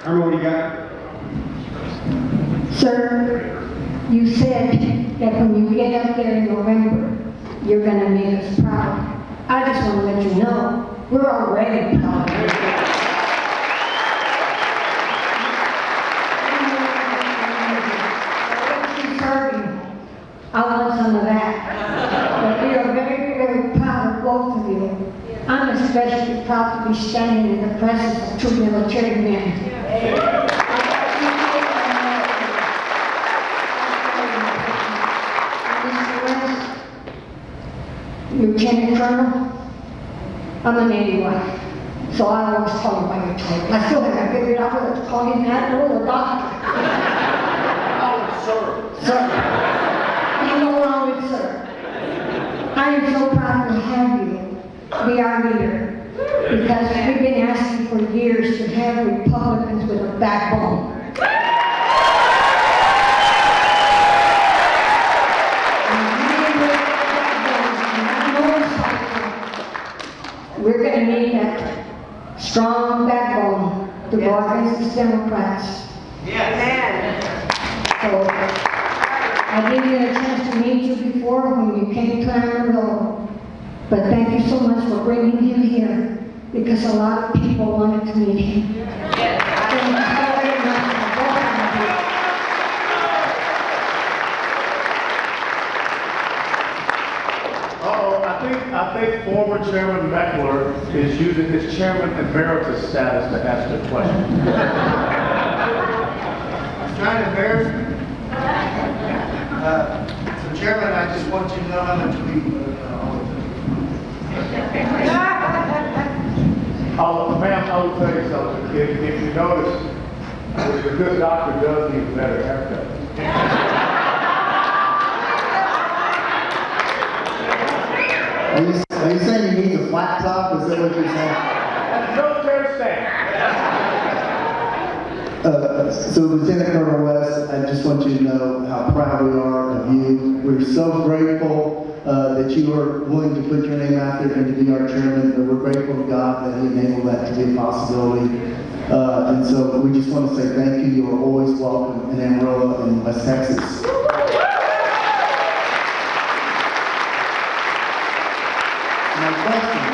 What do you got? Sir, you said that when you get up there in November, you're going to make us proud. I just want to let you know, we're already proud. I want some of that. But we are very, very proud of both of you. I'm especially proud to be standing in the presence of two military men. Lieutenant Colonel, I'm a Navy wife, so I always call him by your title. I still haven't figured out whether to call him Admiral or Doctor. Sir. You know wrong with sir. I am so proud to have you be our leader, because we've been asking for years to have Republicans with a backbone. We're going to need that strong backbone to go against the Democrats. Yes. So I didn't get a chance to meet you before when you came to Amarillo, but thank you so much for bringing him here, because a lot of people wanted to meet him. Thank you so very much for both of you. I think former Chairman Meckler is using his Chairman Emeritus status to ask the question. Trying to embarrass me. So Chairman, I just want you to know how much we Ma'am, I will tell you something. If you notice, the good doctor does need a better haircut. Are you saying you need a flat top? Is that what you're saying? That's no fair stand. So Lieutenant Colonel West, I just want you to know how proud we are of you. We're so grateful that you are willing to put your name out there and to be our chairman. But we're grateful to God that He enabled that to be a possibility. And so we just want to say thank you. You are always welcome in Amarillo and West Texas. My question,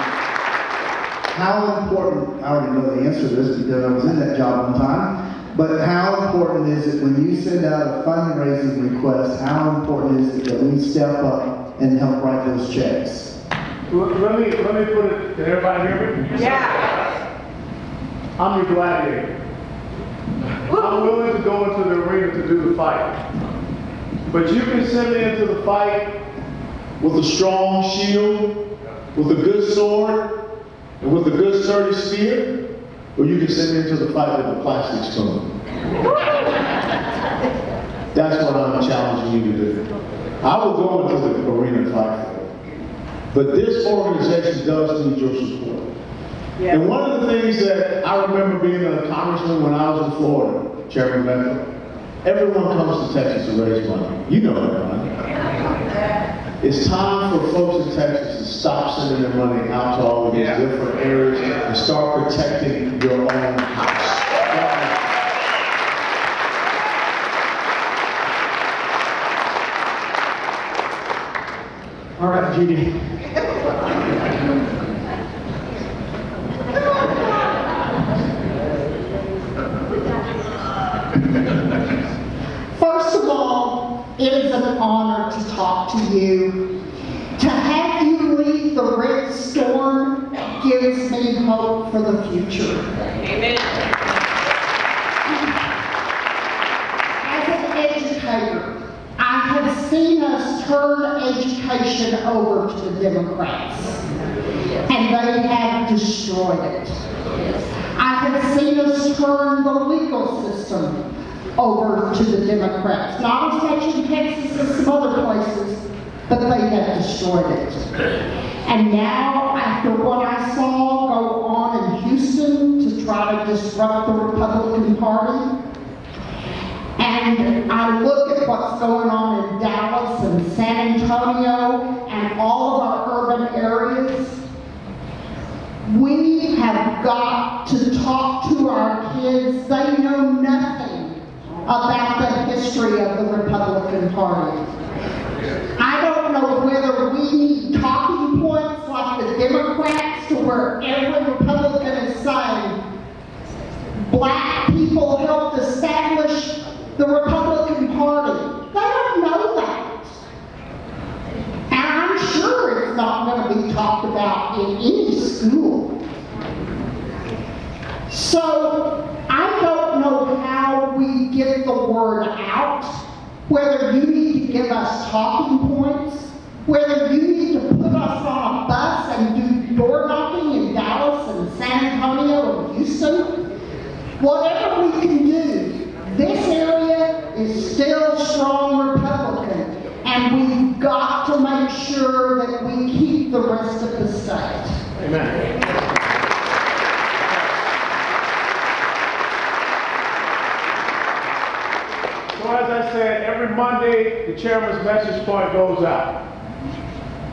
how important, I already know the answer to this because I was in that job one time, but how important is it when you send out a fundraising request, how important is it that we step up and help write those checks? Let me put it, can everybody hear me? Yeah. I'm your gladiator. I'm willing to go into the arena to do the fight. But you can send me into the fight with a strong shield, with a good sword, and with a good sturdy spear, or you can send me into the fight with a plastic spoon. That's what I'm challenging you to do. I will go into the arena and fight for it. But this organization does need your support. Yeah. And one of the things that I remember being a congressman when I was in Florida, Chairman Metro, everyone comes to Texas to raise money. You know that, right? It's time for folks in Texas to stop sending their money out to all of these different areas and start protecting your own house. All right, right, Judy. First of all, it is an honor to talk to you. To have you lead the Red Storm gives me hope for the future. Amen. As an educator, I have seen us turn education over to the Democrats, and they have destroyed it. I have seen us turn the legal system over to the Democrats, not as much in Texas as some other places, but they have destroyed it. And now, after what I saw go on in Houston to try to disrupt the Republican Party, and I look at what's going on in Dallas and San Antonio and all of our urban areas, we have got to talk to our kids. They know nothing about the history of the Republican Party. I don't know whether we need talking points like the Democrats to where every Republican is saying, black people helped establish the Republican Party. They don't know that. And I'm sure it's not going to be talked about in any school. So, I don't know how we get the word out, whether you need to give us talking points, whether you need to put us on a bus and do door knocking in Dallas and San Antonio and Houston. Whatever we can do, this area is still strong Republican, and we've got to make sure that we keep the rest of the state. Amen. So as I said, every Monday, the chairman's message point goes out.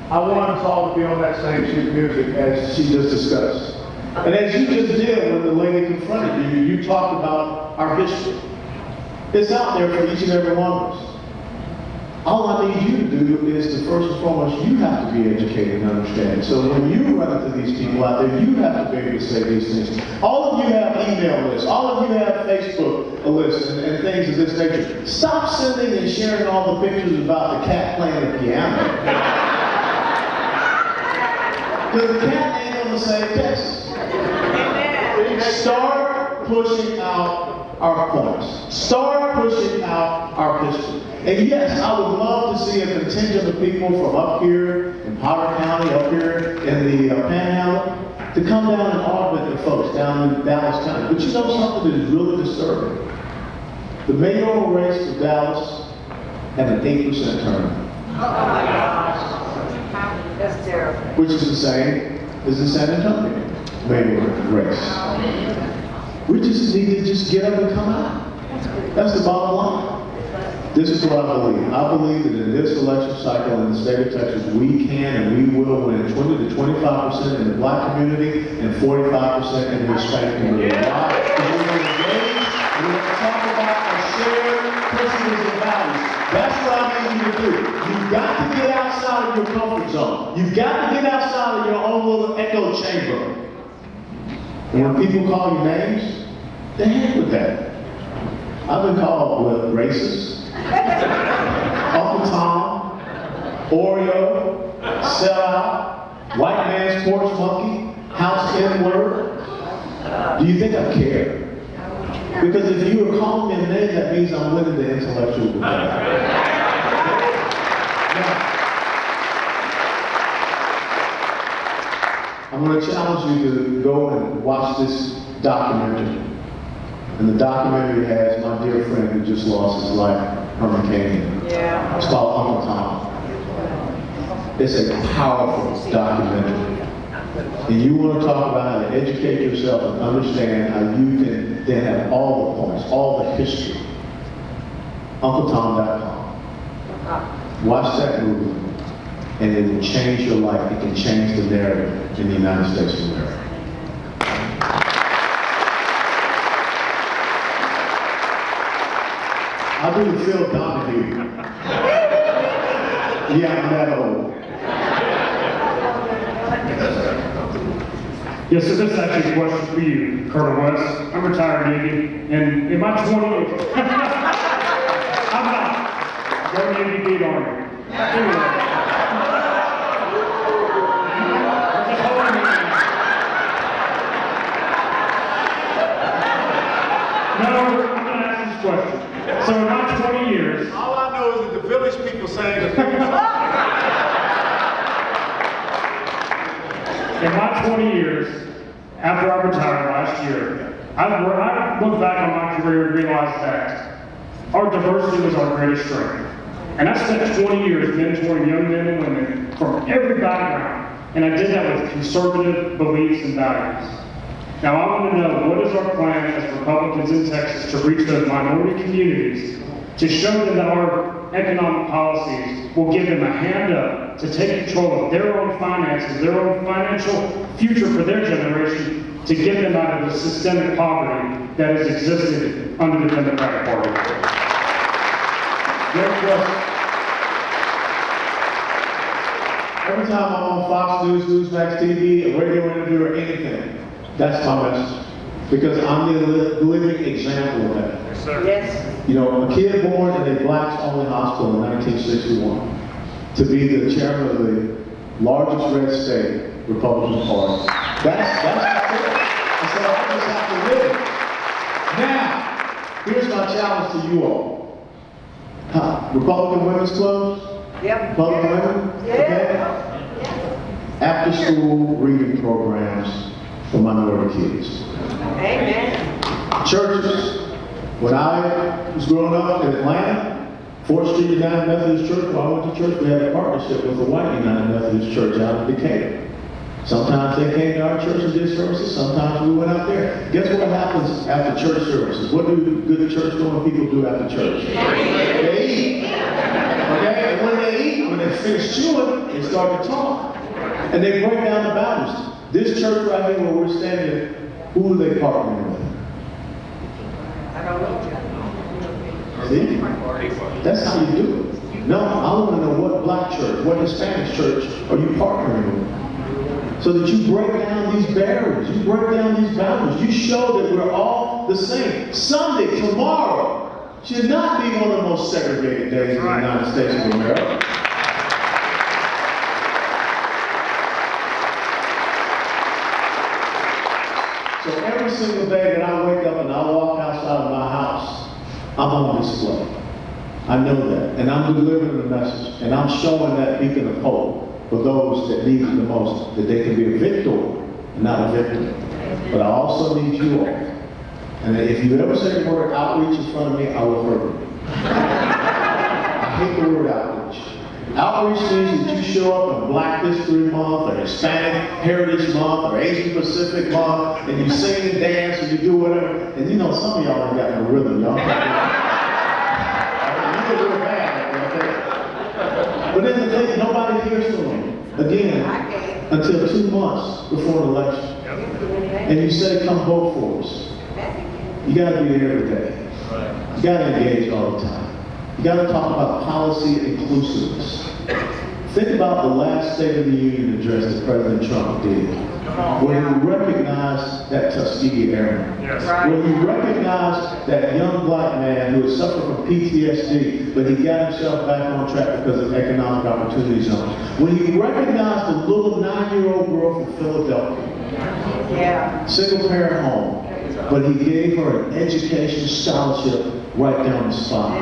I want us all to be on that same sheet of music as she just discussed. And as you just did when the lady confronted you, you talked about our history. It's out there for each and every one of us. All I need you to do is to first and foremost, you have to be educated and understand. So when you run into these people out there, you have to be able to say these things. All of you have email lists. All of you have Facebook lists and things of this nature. Stop sending and sharing all the pictures about the cat playing the piano. Because the cat ain't going to save Texas. Start pushing out our points. Start pushing out our history. And yes, I would love to see a contingent of people from up here in Potter County, up here in the Panhandle, to come down and argue with the folks down in Dallas County. But you know something that is really disturbing? The mayoral race of Dallas had an 8% turnout. Oh my gosh. That's terrible. Which is the same as the San Antonio mayoral race. We just need to just get up and come out. That's the bottom line. This is what I believe. I believe that in this election cycle in the state of Texas, we can and we will win 20 to 25% in the black community and 45% in the Hispanic community. Why? Because we're going to engage and we're going to talk about our shared principles and values. That's what I need you to do. You've got to get outside of your comfort zone. You've got to get outside of your own little echo chamber. And when people call you names, the heck with that. I've been called racist, Uncle Tom, Oreo, sellout, white man's porch monkey, house N-word. Do you think I care? Because if you are calling me a name, that means I'm winning the intellectual debate. Now, I'm going to challenge you to go and watch this documentary. And the documentary has my dear friend who just lost his life, Herman Cain. Yeah. It's called Uncle Tom. It's a powerful documentary. And you want to talk about how to educate yourself and understand how you can then have all the points, all the history. UncleTom.com. Watch that movie, and it will change your life. It can change the narrative in the United States of America. I do Phil Donahue. Yeah, I'm that old. Yes, so this is actually a question for you, Colonel West. I'm retired Navy, and in my 20s, I'm not. Go Navy, beat Army. Anyway. Just hold me. No, I'm going to ask this question. So in my 20 years, All I know is that the village people sang the theme song. in my 20 years, after I retired last year, I look back on my career and realized that our diversity was our greatest strength. And I spent 20 years mentoring young men and women from every background, and I did that with conservative beliefs and values. Now I want to know, what is our plan as Republicans in Texas to reach those minority communities to show them that our economic policies will give them a hand up to take control of their own finances, their own financial future for their generation, to get them out of the systemic poverty that has existed under the Democratic Party. Great question. Every time I'm on Fox News, Newsmax TV, a radio interview, or anything, that's my message. Because I'm the living example of that. Yes, sir. Yes. You know, a kid born in a blacks-only hospital in 1961 to be the chairman of the largest red state Republican Party. That's it. And so I just have to live it. Now, here's my challenge to you all. Republican women's clubs? Yep. Republican women? Yeah. Okay? After school reading programs for minority kids. Amen. Churches. When I was growing up in Atlanta, 4th Street United Methodist Church, when I went to church, we had a partnership with the white United Methodist Church out in Decatur. Sometimes they came to our church and did services, sometimes we went out there. Guess what happens after church services? What do good church-going people do after church? They eat. Okay? And when they eat, when they finish chewing, they start to talk. And they break down the boundaries. This church right here where we're standing, who are they partnering with? I don't know. See? That's how you do it. No, I want to know what black church, what Hispanic church are you partnering with? So that you break down these barriers, you break down these boundaries, you show that we're all the same. Sunday, tomorrow, should not be one of the most segregated days in the United States of America. So every single day that I wake up and I walk outside of my house, I'm on display. I know that. And I'm delivering the message. And I'm showing that beacon of hope for those that need it the most, that they can be a victor and not a victim. But I also need you all. And if you ever say the word outreach in front of me, I will hurt you. I hate the word outreach. Outreach means that you show up on Black History Month, or Hispanic Heritage Month, or Asian Pacific Month, and you sing and dance and you do whatever. And you know, some of y'all ain't got no rhythm, y'all. You get real bad, okay? But then the thing, nobody hears from them again until 2 months before an election. And you say, come vote for us. You gotta be there every day. You gotta engage all the time. You got to talk about policy inclusiveness. Think about the last State of the Union address that President Trump did, where he recognized that Tuskegee Airman, where he recognized that young black man who had suffered from PTSD, but he got himself back on track because of economic opportunity zones, when he recognized the little 9-year-old girl from Philadelphia, single parent home, but he gave her an education scholarship right down the spot.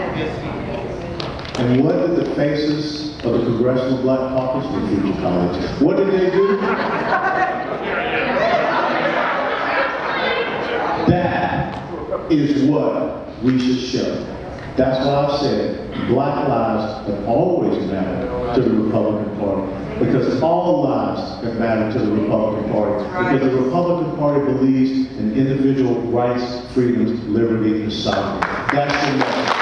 And what did the faces of the Congressional Black Caucus do, Future College? What did they do? That is what we should show. That's why I've said black lives have always mattered to the Republican Party. Because all lives have mattered to the Republican Party. Because the Republican Party believes in individual rights, freedoms, liberty, and sovereignty. That's the message.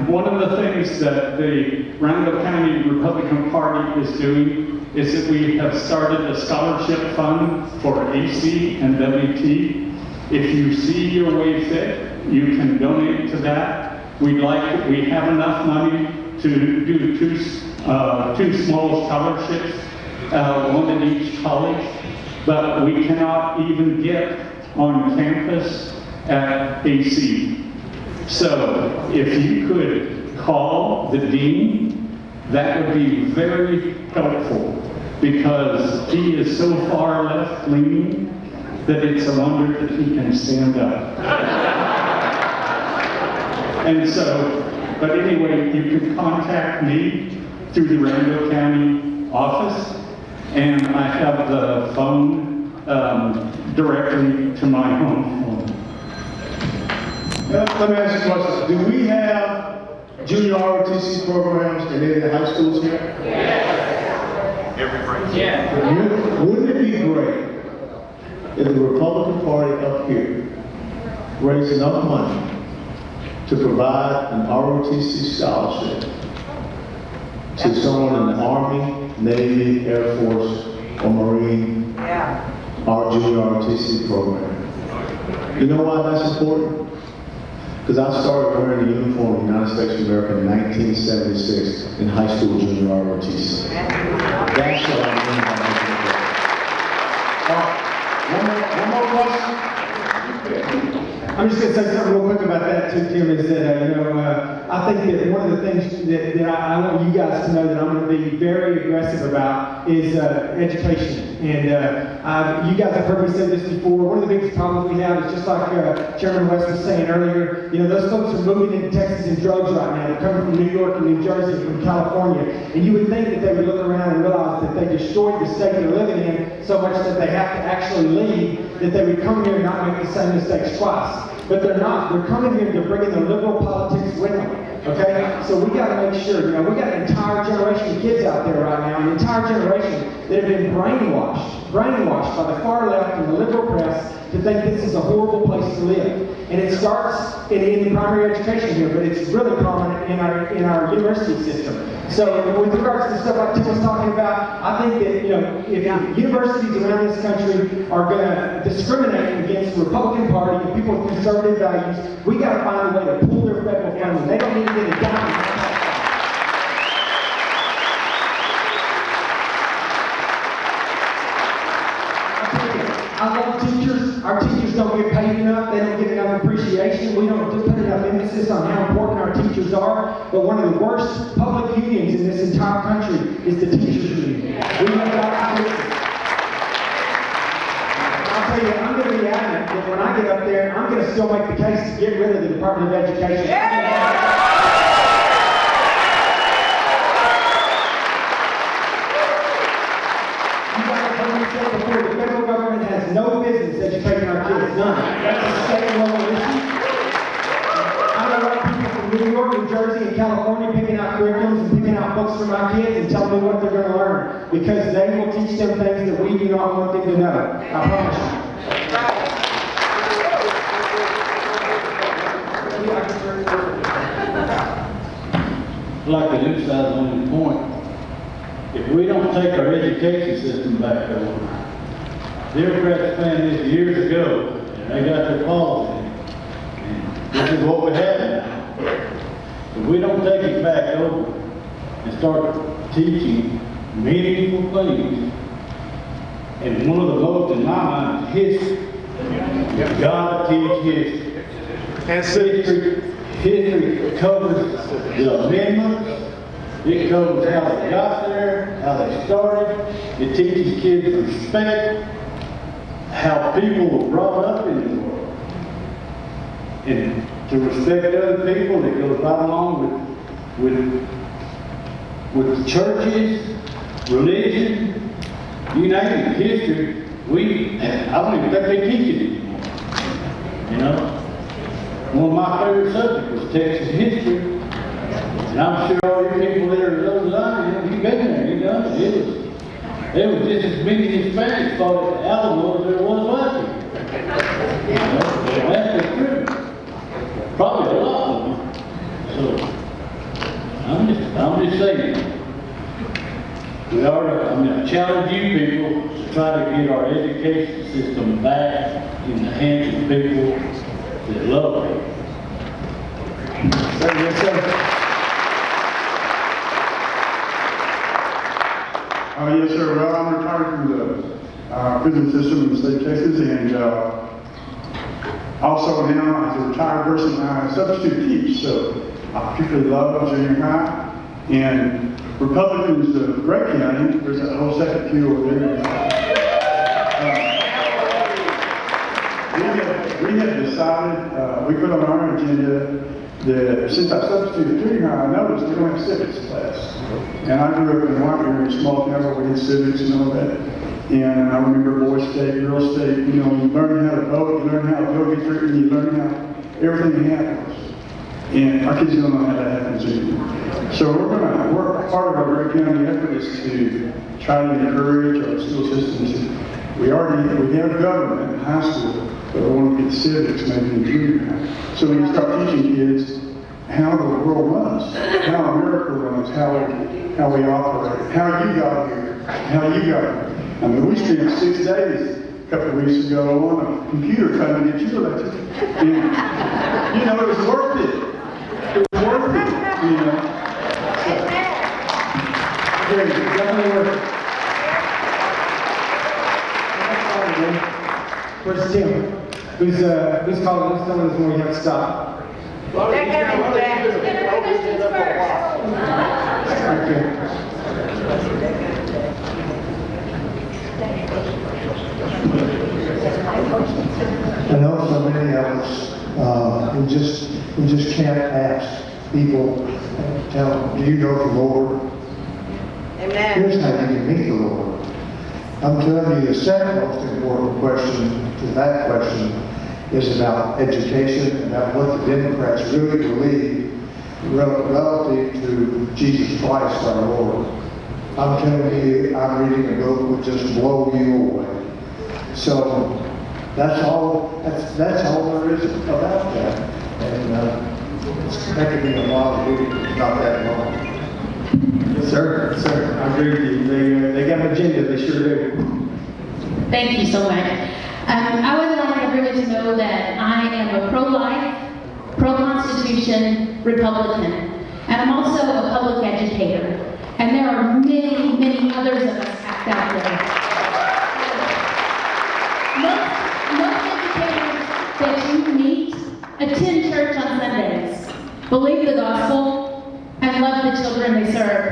One of the things that the Randall County Republican Party is doing is that we have started a scholarship fund for AC and WT, If you see your way fit, you can donate to that. We have enough money to do two small scholarships, one at each college, but we cannot even get on campus at AC. So if you could call the dean, that would be very helpful, because he is so far left leaning that it's a wonder that he can stand up. And so, but anyway, you can contact me through the Randall County office, and I have the phone directly to my home phone. Let me ask you a question. Do we have junior ROTC programs in any of the high schools here? Yes. Every branch. Yeah. Wouldn't it be great if the Republican Party up here raised enough money to provide an ROTC scholarship to someone in the Army, Navy, Air Force, or Marine, our junior ROTC program? You know why that's important? Because I started wearing the uniform of the United States of America in 1976 in high school junior ROTC. That's what I mean by making it. One more question? I'm just going to say something real quick about that too, Tim, is that, I think that one of the things that I want you guys to know that I'm going to be very aggressive about is education. And you guys have heard me say this before. One of the biggest problems we have is just like Chairman West was saying earlier, those folks are moving into Texas in drugs right now. They're coming from New York and New Jersey, from California. And you would think that they would look around and realize that they destroyed the state they're living in so much that they have to actually leave, that they would come here and not make the same mistakes twice. But they're not. They're coming here, they're bringing their liberal politics with them. Okay? So we got to make sure, we got an entire generation of kids out there right now, an entire generation that have been brainwashed by the far left and the liberal press to think this is a horrible place to live. And it starts in the primary education here, but it's really prominent in our university system. So with regards to stuff like Tim was talking about, I think that, if universities around this country are going to discriminate against the Republican Party and people with conservative values, we got to find a way to pull their federal funding. They don't need to get a dime. I love teachers. Our teachers don't get paid enough. They don't get enough appreciation. We don't put enough emphasis on how important our teachers are. But one of the worst public unions in this entire country is the teachers union. We have got to fix it. I'll tell you, I'm going to be adamant that when I get up there, I'm going to still make the case to get rid of the Department of Education. Before, the federal government has no business educating our kids. None. That's a state and local issue. I know a lot of people from New York, New Jersey, and California picking out curriculums and picking out books for my kids and telling me what they're going to learn, because they will teach them things that we do not want them to know. I promise you. I'd like to emphasize on the point. If we don't take our education system back over, Democrats planned this years ago, and they got their policy, and this is what we have now. If we don't take it back over and start teaching meaningful things, and one of the most, in my mind, is history. You've got to teach history. And history covers the amendments. It covers how they got there, how they started. It teaches kids respect, how people were brought up in the world. And to respect other people, that goes right along with the churches, religion, you name it, history. I don't even think they teach it anymore. One of my favorite subjects was Texas history. And I'm sure all you people that are those lines, you've been there, you know, there was just as many Hispanics fought at the Alamo as there was black people. That's the truth. Probably a lot of them. So, I'm just saying. I challenge you people try to get our education system back in the hands of people that love it. Yes, sir. Yes, sir. Well, I'm retired from the prison system in the state of Texas, and also now, as a retired person, I substitute teach. So I particularly love junior high. And Republicans of Gray County, there's a whole second pew over there. We have decided, we put on our agenda that since I substituted junior high, I noticed we don't have civics class. And I grew up in White River, a small town where we had civics and all that. And I remember boy state, girl state, you learn how to vote, you learn how to vote gets written, you learn how everything happens. And our kids don't know how that happens either. So we're going to work, part of our Gray County effort is to try to encourage our school systems. We have government in high school, but we want to get civics maybe in junior high. So we can start teaching kids how the world runs, how America runs, how we operate, how you got here, how you got here. I mean, we spent 6 days a couple of weeks ago on a computer trying to get you elected. And, it was worth it. It was worth it, Great, definitely worth it. Where's Tim? Who's calling? Who's telling us when we have to stop? I know so many of us, we just can't ask people, tell them, do you know the Lord? Amen. Here's how you can meet the Lord. I'm telling you, the second most important question to that question is about education, about what the Democrats really believe relative to Jesus Christ our Lord. I'm telling you, I'm reading a book that would just blow you away. So that's all there is about that. And it's taken me a while to read it. It's not that long. Yes, sir. Yes, sir. I agree with you. They got an agenda. They sure do. Thank you so much. I would like everyone to know that I am a pro-life, pro-Constitution Republican, and I'm also a public educator. And there are many, many others of us out there. Most educators that you meet attend church on Sundays, believe the gospel, and love the children they serve.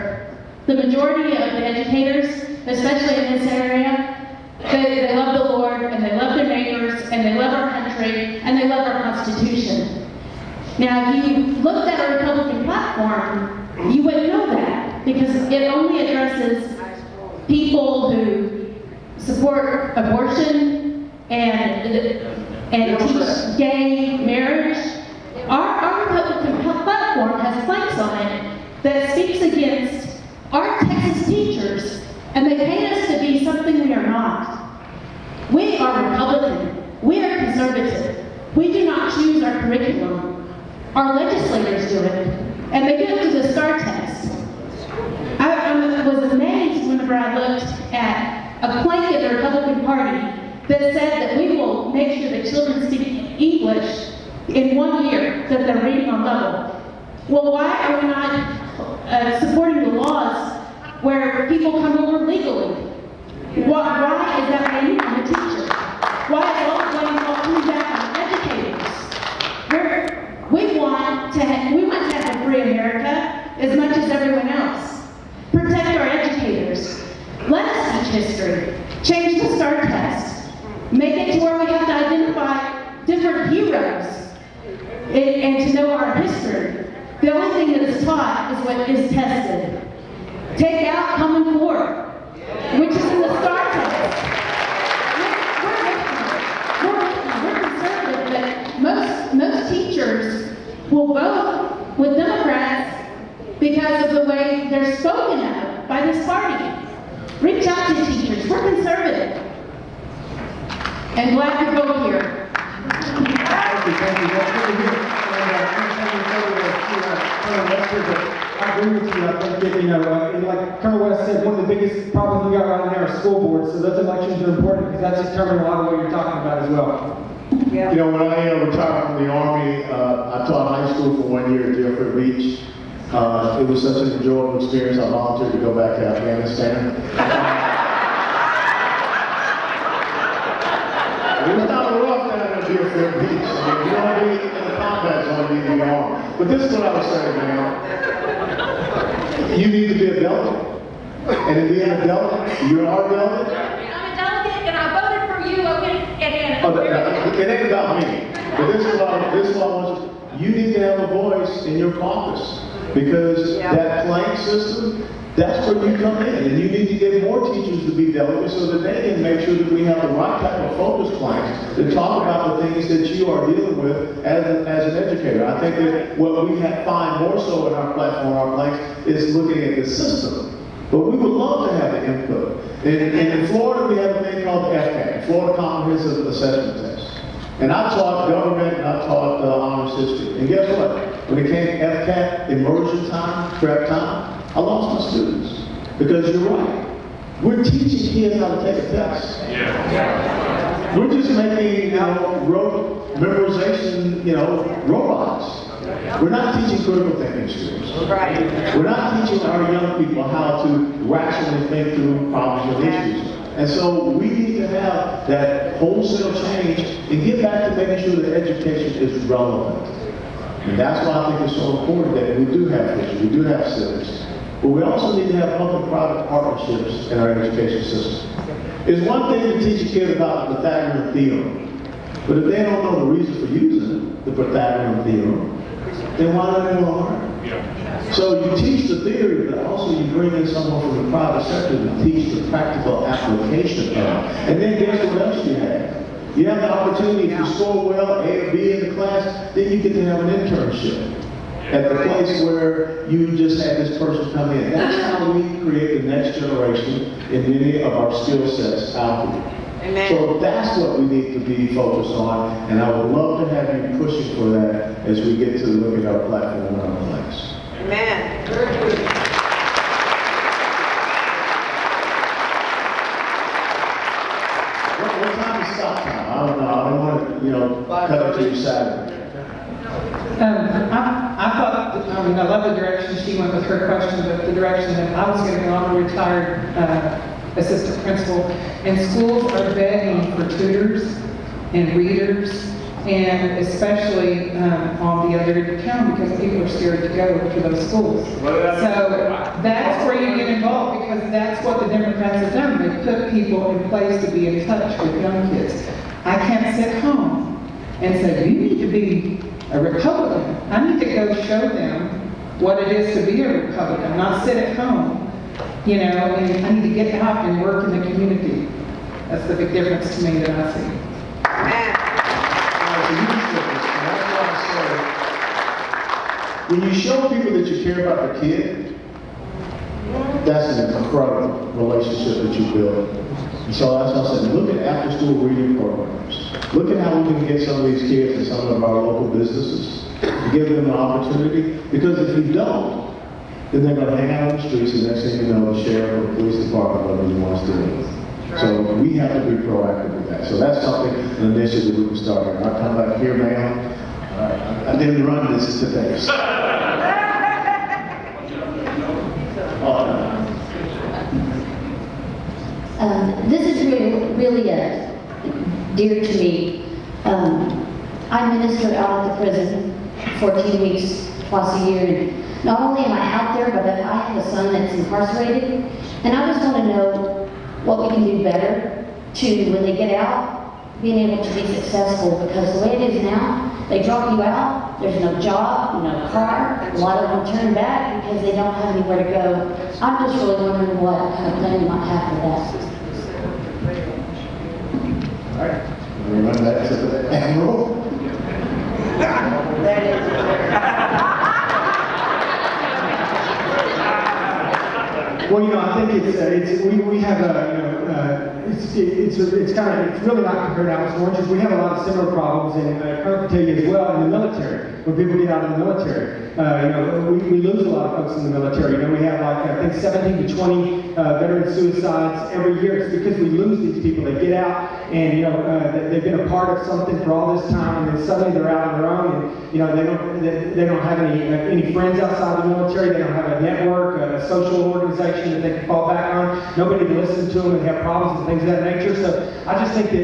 The majority of the educators, especially in this area, they love the Lord, and they love their neighbors, and they love our country, and they love our Constitution. Now, if you looked at a Republican platform, you wouldn't know that, because it only addresses people who support abortion and teach gay marriage. Our Republican platform has planks on it that speaks against our Texas teachers, and they paint us to be something we are not. We are Republican. We are conservative. We do not choose our curriculum. Our legislators do it, and they do it through the STAR test. I was amazed whenever I looked at a plank in the Republican Party that said that we will make sure that children speak English in 1 year, that they're reading on level. Well, why are we not supporting the laws where people come over legally? Why is that raining on the teacher? Why is all the blame all coming back on educators? We want to have a free America as much as everyone else. Protect our educators. Let us teach history. Change the STAR test. Make it to where we have to identify different heroes and to know our history. The only thing that is taught is what is tested. Take out Common Core, which is in the STAR test. We're conservative, but most teachers will vote with Democrats because of the way they're spoken of by this party. Reach out to teachers. We're conservative. And glad to go here. I agree with you. I think, like Colonel West said, one of the biggest problems we got right now are school boards. So those elections are important because that's determining a lot of what you're talking about as well. You know, when I retired from the Army, I taught high school for 1 year at Deerfield Beach. It was such an enjoyable experience. I volunteered to go back to Afghanistan. It was not rough down at Deerfield Beach. I mean, you don't be in the combat zone, you need to be armed. But this is what I was saying, man. You need to be a delegate. And in being a delegate, you're our delegate. I'm a delegate and I voted for you, okay? It ain't about me. But this is what I want you. You need to have a voice in your caucus. Because that plank system, that's where you come in. And you need to get more teachers to be delegates so that they can make sure that we have the right type of focus planks to talk about the things that you are dealing with as an educator. I think that what we find more so in our platform, our planks, is looking at the system. But we would love to have the input. In Florida, we have a thing called FCAT, Florida Comprehensive Assessment Test. And I taught government and I taught honors history. And guess what? When it came to FCAT, immersion time, prep time, I lost my students. Because you're right. We're teaching kids how to take a test. Yeah. We're just making, rote memorization, robots. We're not teaching critical thinking skills. Right. We're not teaching our young people how to rationally think through problems and issues. And so we need to have that wholesale change and get back to making sure that education is relevant. And that's why I think it's so important that we do have history, we do have civics. But we also need to have public-private partnerships in our education system. It's one thing to teach a kid about the Pythagorean theorem, but if they don't know the reason for using the Pythagorean theorem, then why don't they learn? So you teach the theory, but also you bring in someone from the private sector to teach the practical application of it. And then guess what else you have? You have the opportunity, if you score well, A or B in the class, then you get to have an internship at the place where you just had this person come in. That's how we create the next generation in many of our skill sets out here. Amen. So that's what we need to be focused on, and I would love to have you pushing for that as we get to look at our platform and our place. Amen. Very good. What time is stop time? I don't know. I don't want to, cut it to your Saturday. I thought, I love the direction she went with her question, but the direction that I was going to go, I'm a retired assistant principal, and schools are begging for tutors and readers, and especially on the other end of town because people are scared to go to those schools. So that's where you get involved because that's what the Democrats have done. They put people in place to be in touch with young kids. I can't sit home and say, you need to be a Republican. I need to go show them what it is to be a Republican, not sit at home. And I need to get out and work in the community. That's the big difference to me that I see. When you show people that you care about the kid, that's an incredible relationship that you build. And so that's what I said, look at after-school reading programs. Look at how we can get some of these kids in some of our local businesses to give them an opportunity. Because if you don't, then they're going to hang out on the streets, and next thing you know, the sheriff or the police department whatever you want to deal with. So we have to be proactive with that. So that's something, an initiative we can start here. I'll come back here, ma'am. I didn't run this today. This is really dear to me. I minister out at the prison 14 weeks, twice a year. Not only am I out there, but I have a son that's incarcerated, and I just want to know what we can do better to, when they get out, being able to be successful, because the way it is now, they drop you out, there's no job, no car, a lot of them turn back because they don't have anywhere to go. I'm just really wondering what kind of plan you might have for that. All right, we run that to the Admiral. Well, I think we have it's really not compared apples to oranges. We have a lot of similar problems, and I can tell you as well in the military. when people get out of the military. We lose a lot of folks in the military. We have like, I think 17 to 20 veteran suicides every year. It's because we lose these people. They get out and, they've been a part of something for all this time, and then suddenly they're out on their own, and, they don't have any friends outside the military. They don't have a network, a social organization that they can fall back on. Nobody to listen to them and have problems and things of that nature. So I just think that,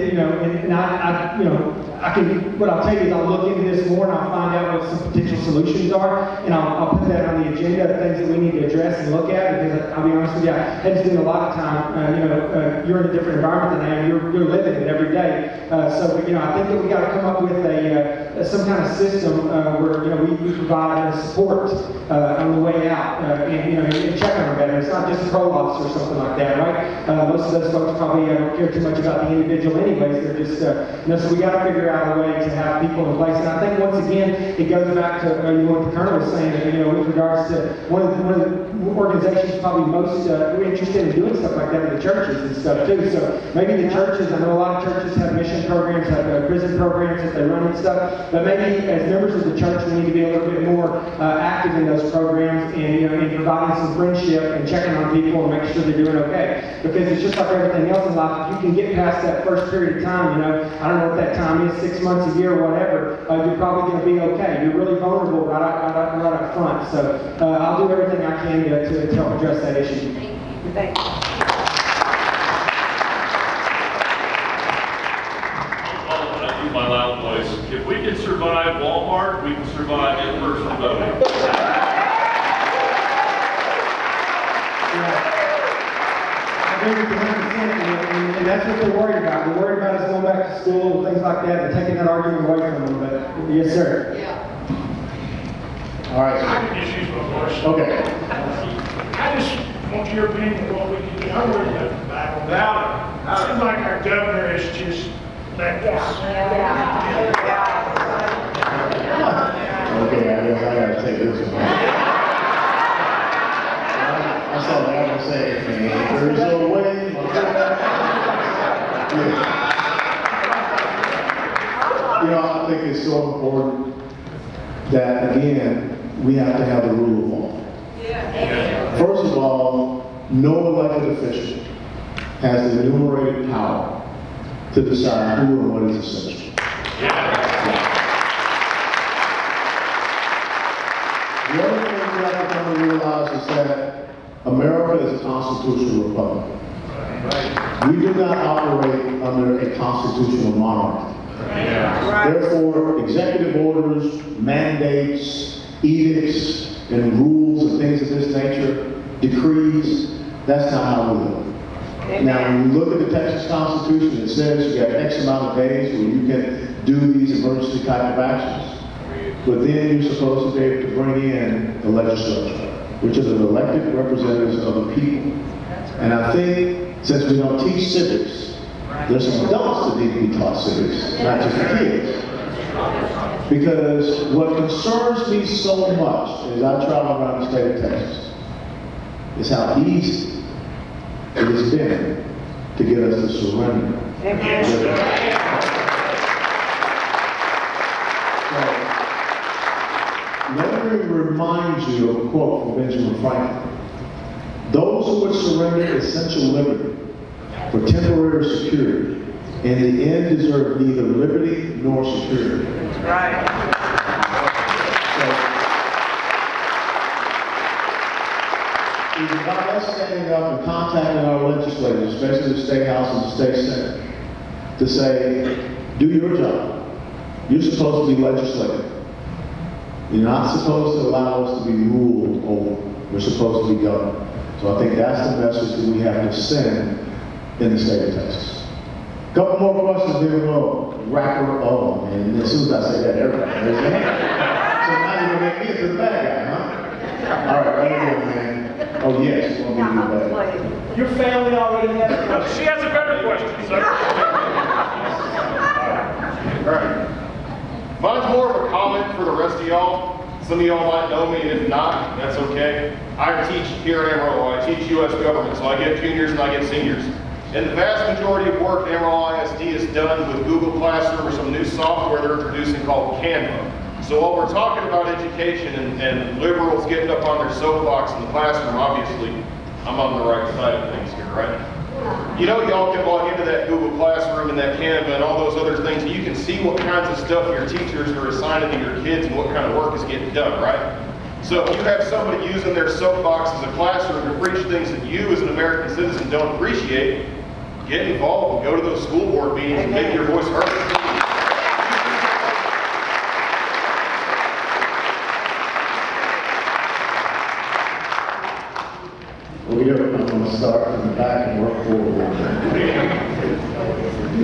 what I'll tell you is I'll look into this more and I'll find out what some potential solutions are, and I'll put that on the agenda of things that we need to address and look at, because I'll be honest with you, I had to spend a lot of time, you're in a different environment than I am, you're living it every day. So I think that we got to come up with some kind of system where, we provide support on the way out, and check on our veterans. It's not just a parole officer or something like that, right? Most of those folks probably don't care too much about the individual anyways. They're just, so we got to figure out a way to have people in place. And I think once again, it goes back to what the Colonel was saying, with regards to one of the organizations probably most interested in doing stuff like that are the churches and stuff too. So maybe the churches, I know a lot of churches have mission programs, have prison programs that they run and stuff, but maybe as members of the church, we need to be a little bit more active in those programs and providing some friendship and checking on people and making sure they're doing okay. Because it's just like everything else in life. If you can get past that first period of time, I don't know what that time is, 6 months, a year, whatever, you're probably going to be okay. You're really vulnerable right up front. So I'll do everything I can to help address that issue. Thank you. I use my loud voice. If we can survive Walmart, we can survive in-person voting. And that's what they're worried about. They're worried about us going back to school and things like that and taking that argument away from them. But yes, sir. All right. I can just use my voice. Okay. I just want your opinion of what we can do. I'm ready to go back on that. It seems like our governor is just let us. Okay, I guess I gotta take this one. I saw that one say, there's a way. I think it's so important that, again, we have to have the rule of law. First of all, no elected official has the enumerated power to decide who and what is essential. The other thing we have to come to realize is that America is a constitutional republic. We do not operate under a constitutional monarchy. Therefore, executive orders, mandates, edicts, and rules and things of this nature, decrees, that's not how we live. Now, when you look at the Texas Constitution, it says you have X amount of days where you can do these emergency type of actions. But then you're supposed to be able to bring in the legislature, which are the elected representatives of the people. And I think, since we don't teach civics, there's some adults that need to be taught civics, not just the kids. Because what concerns me so much as I travel around the state of Texas is how easy it has been to get us to surrender. Let me remind you of a quote from Benjamin Franklin. Those who would surrender essential liberty for temporary security, in the end deserve neither liberty nor security. Right. It's about us standing up and contacting our legislators, especially the State House and the State Senate, to say, do your job. You're supposed to be legislative. You're not supposed to allow us to be ruled over. We're supposed to be governed. So I think that's the message that we have to send in the state of Texas. Couple more questions, then we'll wrap her up. And as soon as I say that, everybody raise their hand. So now you're going to make me into the bad guy, huh? All right, right here, man. Oh, yes, you want me to do that. Your family already has a question. She has a better question, sir. All right. Mine's more of a comment for the rest of y'all. Some of y'all might know me, and if not, that's okay. I teach here at Amarillo. I teach U.S. government, so I get juniors and I get seniors. And the vast majority of work at Amarillo ISD is done with Google Classroom or some new software they're introducing called Canva. So while we're talking about education and liberals getting up on their soapbox in the classroom, obviously, I'm on the right side of things here, right? You know, y'all can log into that Google Classroom and that Canva and all those other things, and you can see what kinds of stuff your teachers are assigning to your kids and what kind of work is getting done, right? So if you have somebody using their soapbox as a classroom to preach things that you as an American citizen don't appreciate, get involved and go to those school board meetings and make your voice heard. I'm going to start from the back and work forward.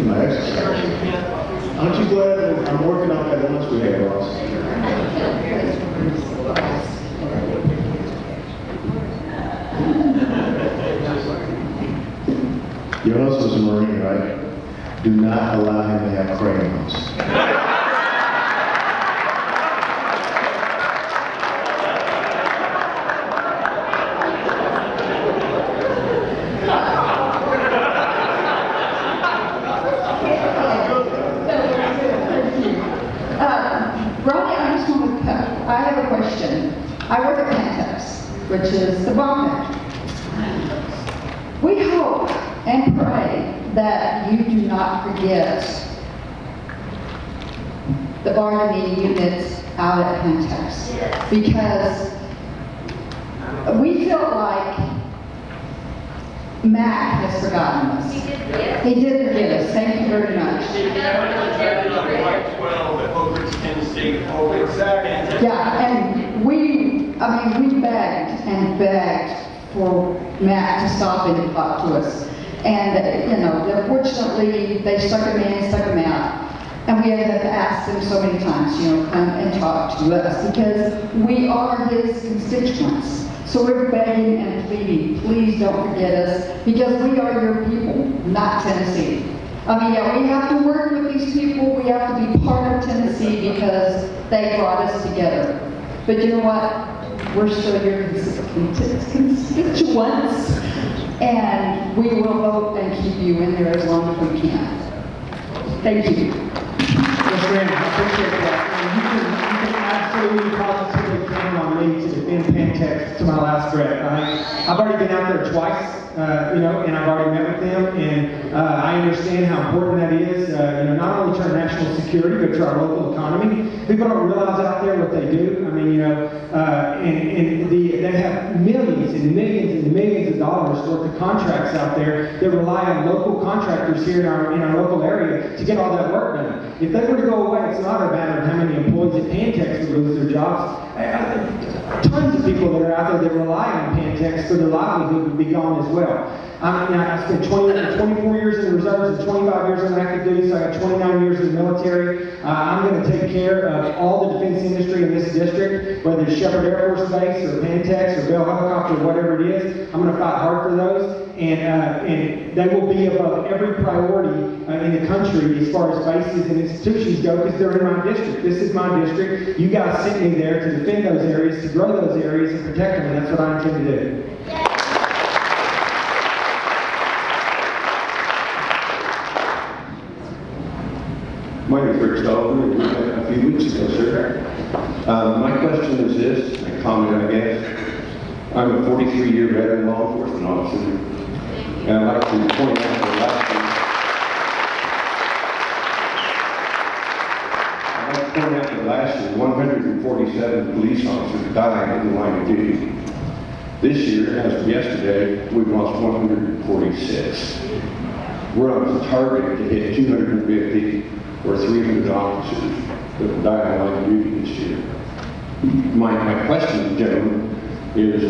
My exercise. Aren't you glad that I'm working on that lunch we had, Ross? Your husband's a Marine, right? Do not allow him to have crayons. Ronny, I have a question. I work at Pentex, which is the bomb factory. We hope and pray that you do not forget the bargaining units out at Pentex, because we feel like Matt has forgotten us. He did forget us. Thank you very much. Yeah, and we begged and begged for Matt to stop in and talk to us. And, unfortunately, they stuck him in, stuck him out. And we had to ask him so many times, come and talk to us, because we are his constituents. So we're begging and pleading, please don't forget us, because we are your people, not Tennessee. We have to work with these people, we have to be part of Tennessee because they brought us together. But you know what? We're still your constituents, and we will vote and keep you in there as long as we can. Thank you. Yes, ma'am, I appreciate that. And you can absolutely positively count on me to defend Pentex to my last breath. I've already been out there twice, and I've already met with them, and I understand how important that is, not only to our national security, but to our local economy. People don't realize out there what they do. They have millions and millions and millions of dollars worth of contracts out there that rely on local contractors here in our local area to get all that work done. If they were to go away, it's not a matter of how many employees at Pentex would lose their jobs. Tons of people that are out there that rely on Pentex for their livelihood would be gone as well. I spent 24 years in the reserves and 25 years on active duty, so I got 29 years in the military. I'm going to take care of all the defense industry in this district, whether it's Shepherd Air Force Base or Pentex or Bell Helicopter or whatever it is. I'm going to fight hard for those, and they will be above every priority in the country as far as bases and institutions go, because they're in my district. This is my district. You guys sent me there to defend those areas, to grow those areas, and protect them, and that's what I intend to do. My name is Rick Stolper, and we met a few weeks ago, sir. My question is this, a comment, I guess. I'm a 43-year veteran law enforcement officer, and I'd like to point out that last year, 147 police officers died in the line of duty. This year, as of yesterday, we've lost 146. We're on target to hit 250 or 300 officers that will die in line of duty this year. My question, gentlemen, is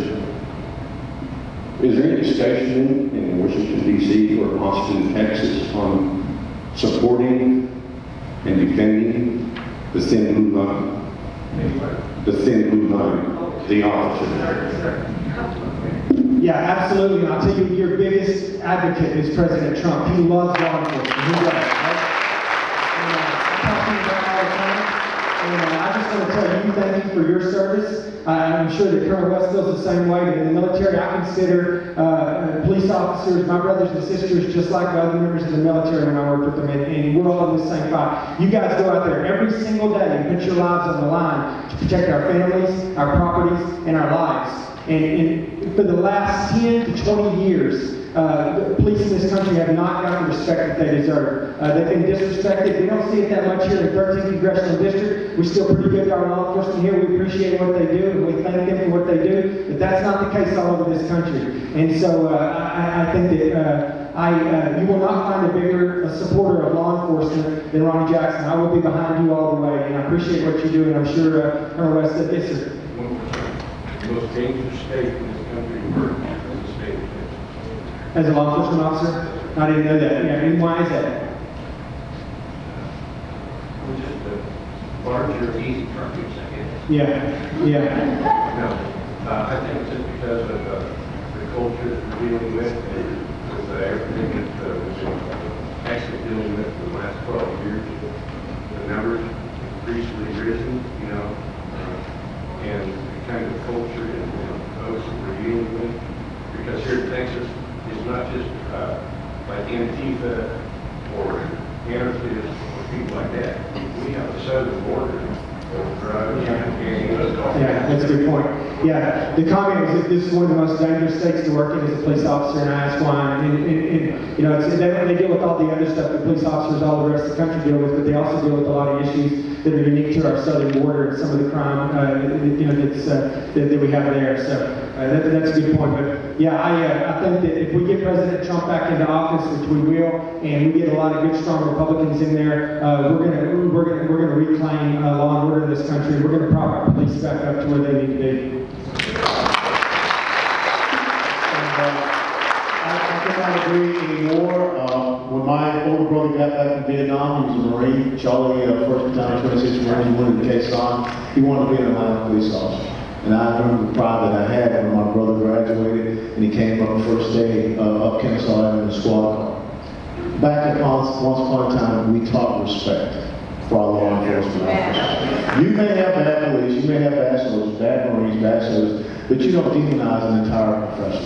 there any discussion in Washington, D.C. or Austin, Texas on supporting and defending the thin blue line? The thin blue line, the officers. Yeah, absolutely. And I'll tell you, your biggest advocate is President Trump. He loves law enforcement. He does, right? And I talk to him about it all the time. And I just just want to tell you thank you for your service. I'm sure that Colonel West feels the same way. That in the military, I consider police officers my brothers and sisters, just like the other members of the military when I work with them, and we're all in the same fight. You guys go out there every single day and put your lives on the line to protect our families, our properties, and our lives. And for the last 10 to 20 years, the police in this country have not got the respect that they deserve. They've been disrespected. We don't see it that much here in the 13th Congressional District. We're still pretty good to our law enforcement here. We appreciate what they do, and we thank them for what they do. But that's not the case all over this country. And so I think that you will not find a bigger supporter of law enforcement than Ronny Jackson. I will be behind you all the way, and I appreciate what you do, and I'm sure Colonel West said this, sir. The most dangerous state in this country to work in is the state of Texas. As a law enforcement officer? I didn't know that. Yeah, and why is that? Just the larger, easy truckers, I guess. Yeah, yeah. No, I think it's just because of the culture that we're dealing with and with everything that we've been actually dealing with for the last 12 years. The numbers recently risen, and the kind of culture and folks that we're dealing with. Because here in Texas, it's not just like Antifa or anarchists or people like that. We have a southern border of drugs and Yeah, that's a good point. Yeah, the comment was that this is one of the most dangerous states to work in as a police officer, and I asked why. And they deal with all the other stuff that police officers all the rest of the country deal with, but they also deal with a lot of issues that are unique to our southern border and some of the crime that we have there. So that's a good point. But yeah, I think that if we get President Trump back into office, which we will, and we get a lot of good, strong Republicans in there, we're gonna reclaim law and order in this country. We're gonna prop our police back up to where they need to be. I cannot agree anymore. When my older brother got back from Vietnam, he was a Marine. Charlie, first battalion, 26 Marine, he wanted to take on. He wanted to be an Atlanta police officer. And I remember the pride that I had when my brother graduated and he came up the first day up Kennesaw Avenue in the squad car. Back at once upon a time, we taught respect for our law enforcement officers. You may have bad police, you may have bad soldiers, bad Marines, bad soldiers, but you don't demonize an entire profession.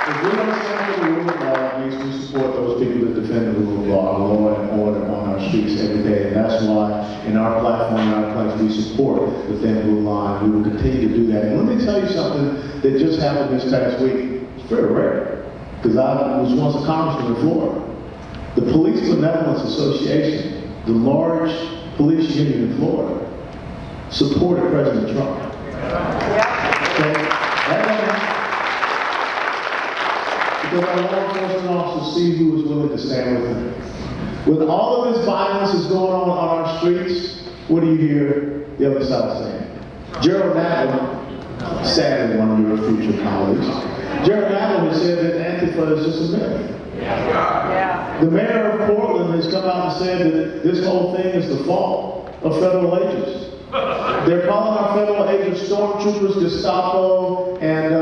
If we don't stand for the rule of law, it means we support those people that defend the rule of law and order on our streets every day. And that's why in our platform, in our place, we support the thin blue line. We will continue to do that. And let me tell you something that just happened this past week. It's very rare, because I was once a congressman in Florida. The Police Benevolence Association, the large police union in Florida, supported President Trump. Okay? Because our law enforcement officers see who is willing to stand with them. With all of this violence that's going on our streets, what do you hear the other side saying? Gerald Nadler, sadly one of your future colleagues, Gerald Nadler has said that Antifa is just a myth. The mayor of Portland has come out and said that this whole thing is the fault of federal agents. They're calling our federal agents stormtroopers, Gestapo, and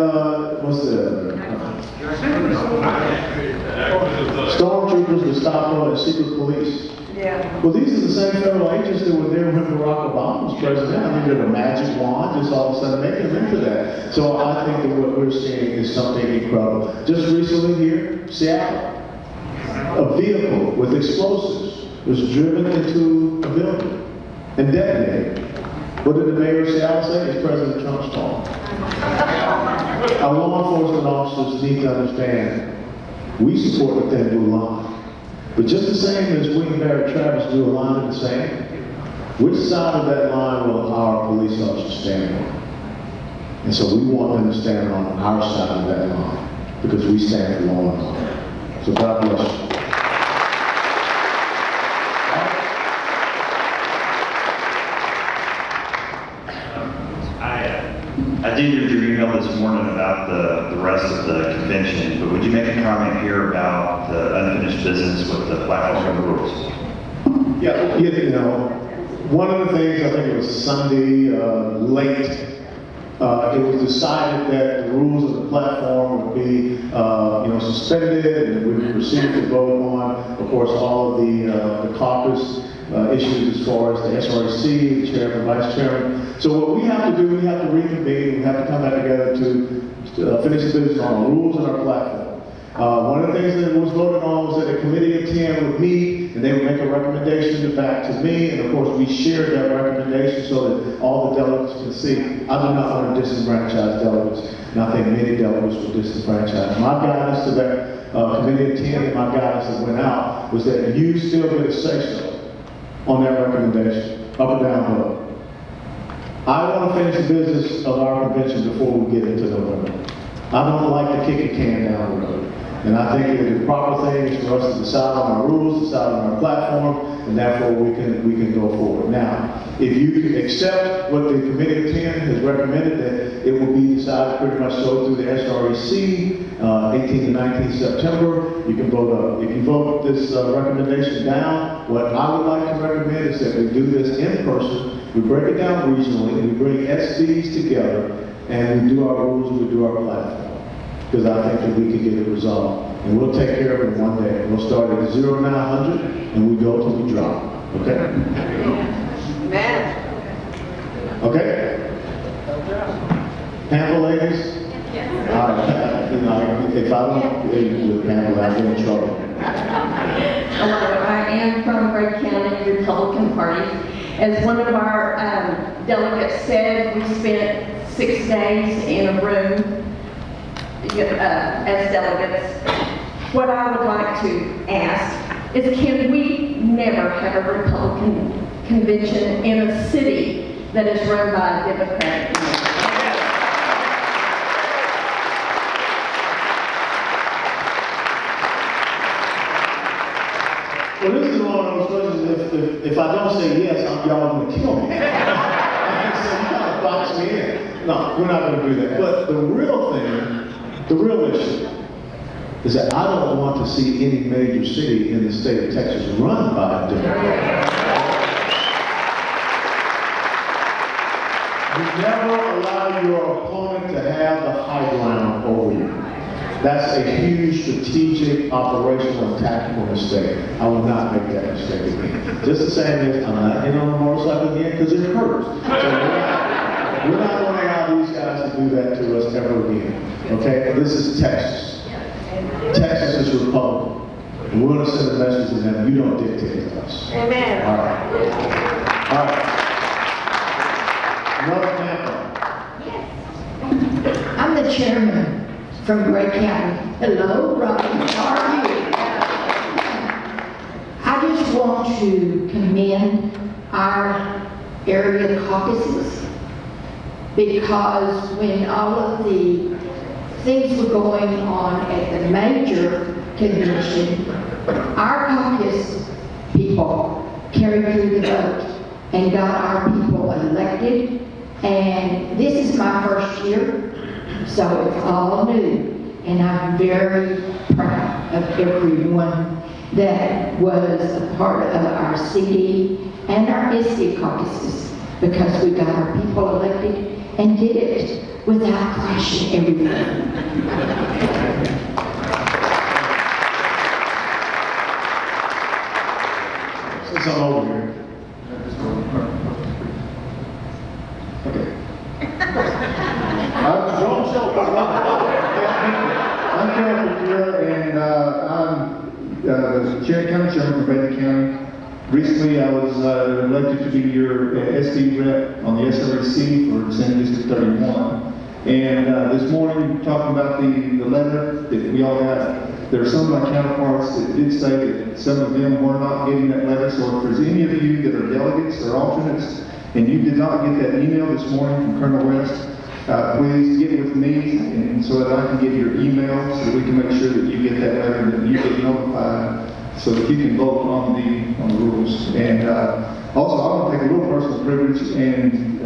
stormtroopers, Gestapo, and secret police. Yeah. Well, these are the same federal agents that were there when Barack Obama was president. I mean, they're a magic wand, just all of a sudden make them into that. So I think that what we're seeing is something incredible. Just recently here, Seattle, a vehicle with explosives was driven into a building and detonated. What did the mayor of Seattle say? It's President Trump's fault. Our law enforcement officers need to understand we support the thin blue line. But just the same as we and Barrett Travis do a line in the sand, which side of that line will our police officers stand on? And so we want them to stand on our side of that line because we stand for law and order. So God bless you. I did read your email this morning about the rest of the convention, but would you make a comment here about the unfinished business with the platform and the rules? Yeah, one of the things, I think it was Sunday late, it was decided that the rules of the platform would be, suspended, and we would proceed to vote on, of course, all of the caucus issues as far as the SRC, the chairman, vice chairman. So what we have to do, we have to reconvene, we have to come back together to finish the business on our rules and our platform. One of the things that was voted on was that a committee of 10 would meet, and they would make a recommendation back to me, and of course we shared that recommendation so that all the delegates can see. I do not want to disenfranchise delegates, and I think many delegates were disenfranchised. My guidance to that committee of 10 and my guidance that went out was that you still get a say-so on that recommendation, up or down vote. I want to finish the business of our convention before we get into November. I don't like to kick a can down the road. And I think that the proper thing is for us to decide on our rules, decide on our platform, and therefore we can go forward. Now, if you accept what the Committee of 10 has recommended, that it will be decided pretty much so through the SREC, 18 to 19 September, you can vote up. If you vote this recommendation down, what I would like to recommend is that we do this in person, we break it down regionally, and we bring SBs together, and we do our rules, we do our platform. Because I think that we can get it resolved. And we'll take care of it one day. We'll start at 0, 900, and we go till we drop. Okay? Amen. Okay? Handle, ladies? Yes. All right. If I don't do the handle, I'll get in trouble. Hello, I am from Gregg County Republican Party. As one of our delegates said, we spent 6 days in a room as delegates. What I would like to ask is, can we never have a Republican convention in a city that is run by a Democratic mayor? Well, this is one of those questions, if I don't say yes, y'all going to kill me. So you got to box me in. No, we're not going to do that. But the real thing, the real issue, is that I don't want to see any major city in the state of Texas run by a Democrat. You never allow your opponent to have the high ground over you. That's a huge strategic, operational, and tactical mistake. I will not make that mistake again. Just the same as I'm not getting on a motorcycle again because it hurts. So we're not going to allow these guys to do that to us ever again. Okay? This is Texas. Texas is Republican. And we're going to send a message to them. You don't dictate to us. Amen. All right. All right. Another Tampa. I'm the chairman from Gregg County. Hello, Ronny. How are you? I just want to commend our area caucuses, because when all of the things were going on at the major convention, our caucus people carried through the vote and got our people elected. And this is my first year, so it's all new. And I'm very proud of everyone that was a part of our CD and our SD caucuses, because we got our people elected and did it without crashing everything. Since I'm over here. Okay. I'm Carol Kira, and I'm the county chairman for Bailey County. Recently, I was elected to be your SD rep on the SREC for Senate District 31. And this morning, talking about the letter that we all got, there are some of my counterparts that did say that some of them were not getting that letter. So if there's any of you that are delegates or alternates, and you did not get that email this morning from Colonel West, please get with me, and so that I can get your email, so that we can make sure that you get that letter and that you get notified, so that you can vote on the rules. And also, I want to take a little personal privilege, and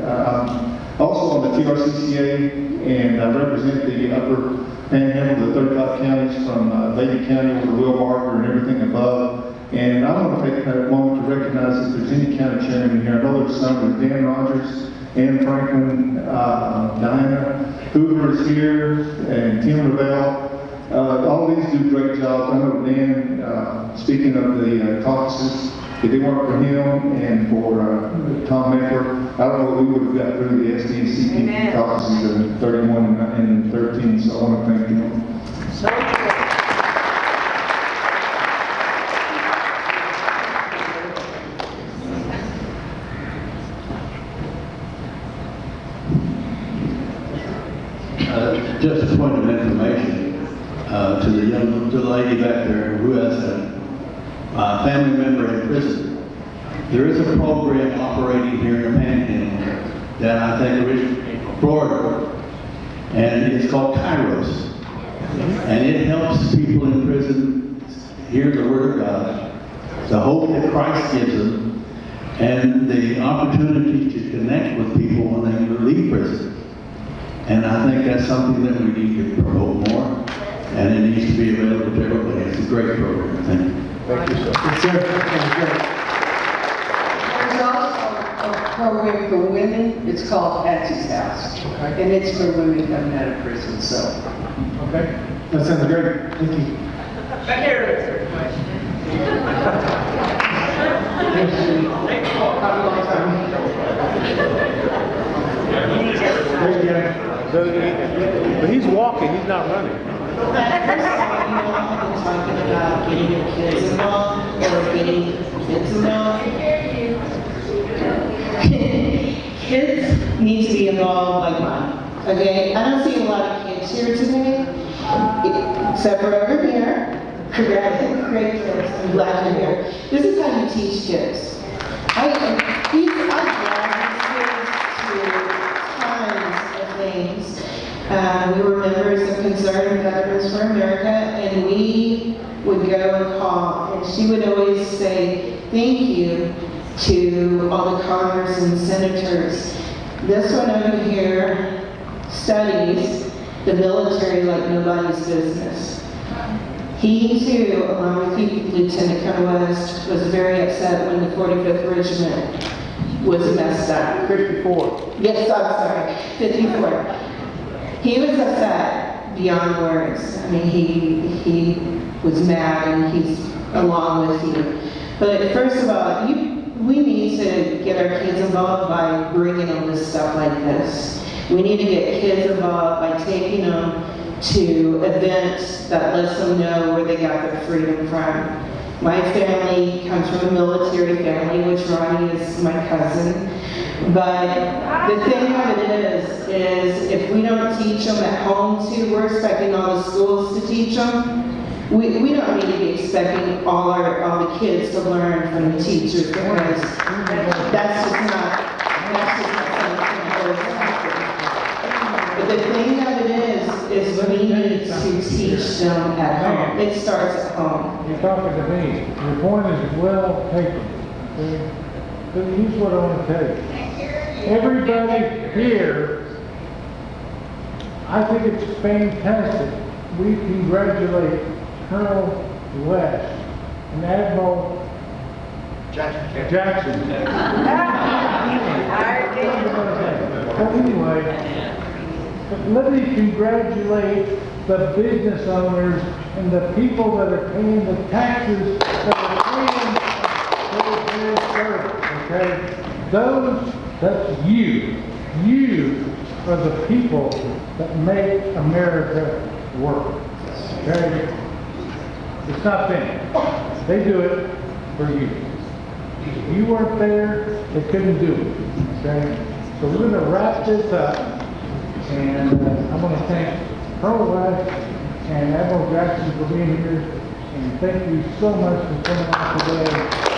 also on the TRCCA, and I represent the upper panhandle, the 35 counties from Lady County over to Will Barker and everything above. And I want to take a moment to recognize if there's any county chairman in here. I know there's some, but Dan Rogers, Ann Franklin, Diana Hoover is here, and Tim Ravel. All these do great jobs. I know Dan, speaking of the caucuses, if it weren't for him and for Tom Mepper, I don't know that we would have got through the SDNCP caucuses in 31 and 13, so I want to thank him. Just a point of information to the lady back there who has a family member in prison. There is a program operating here in the Panhandle that I think originated from Florida, and it's called Kairos, and it helps people in prison hear the Word of God, the hope that Christ gives them, and the opportunity to connect with people when they leave prison. And I think that's something that we need to promote more, and it needs to be available to everybody. It's a great program. Thank you. Thank you, sir. Yes, sir. There's also a program for women, it's called Patsy's House. Okay. And it's for women coming out of prison, so. Okay, that sounds great. Thank you. But here is a question. There you go. But he's walking, he's not running. Talking about getting your kids involved or getting kids involved. Kids need to be involved like mine. Okay, I don't see a lot of kids here today, except for over here. Great kids. I'm glad you're here. This is how you teach kids. I drive these kids to tons of things. We were members of Concerned Veterans for America, and we would go and call, and she would always say, thank you to all the Congress and senators. This one over here studies the military like nobody's business. He too, along with Lieutenant Colonel West, was very upset when the 45th Regiment was messed up. 54. Yes, I'm sorry, 54. He was upset beyond words. I mean, he was mad, and he's along with you. But first of all, we need to get our kids involved by bringing them to stuff like this. We need to get kids involved by taking them to events that lets them know where they got their freedom from. My family comes from a military family, which Ronny is my cousin. But the thing of it is if we don't teach them at home too, we're expecting all the schools to teach them. We don't need to be expecting all the kids to learn from the teachers, because that's just not something that always happens. But the thing of it is we need to teach them at home. It starts at home. You're talking to me. Your point is well taken. Okay? But here's what I want to tell you. Everybody here, I think it's fantastic. We congratulate Colonel West and Admiral Jackson. But anyway, but let me congratulate the business owners and the people that are paying the taxes that are paying for their service, okay? That's you. You are the people that make America work, okay? It's not them. They do it for you. If you weren't there, they couldn't do it, okay? So we're going to wrap this up, and I want to thank Colonel West and Admiral Jackson for being here, and thank you so much for coming out today.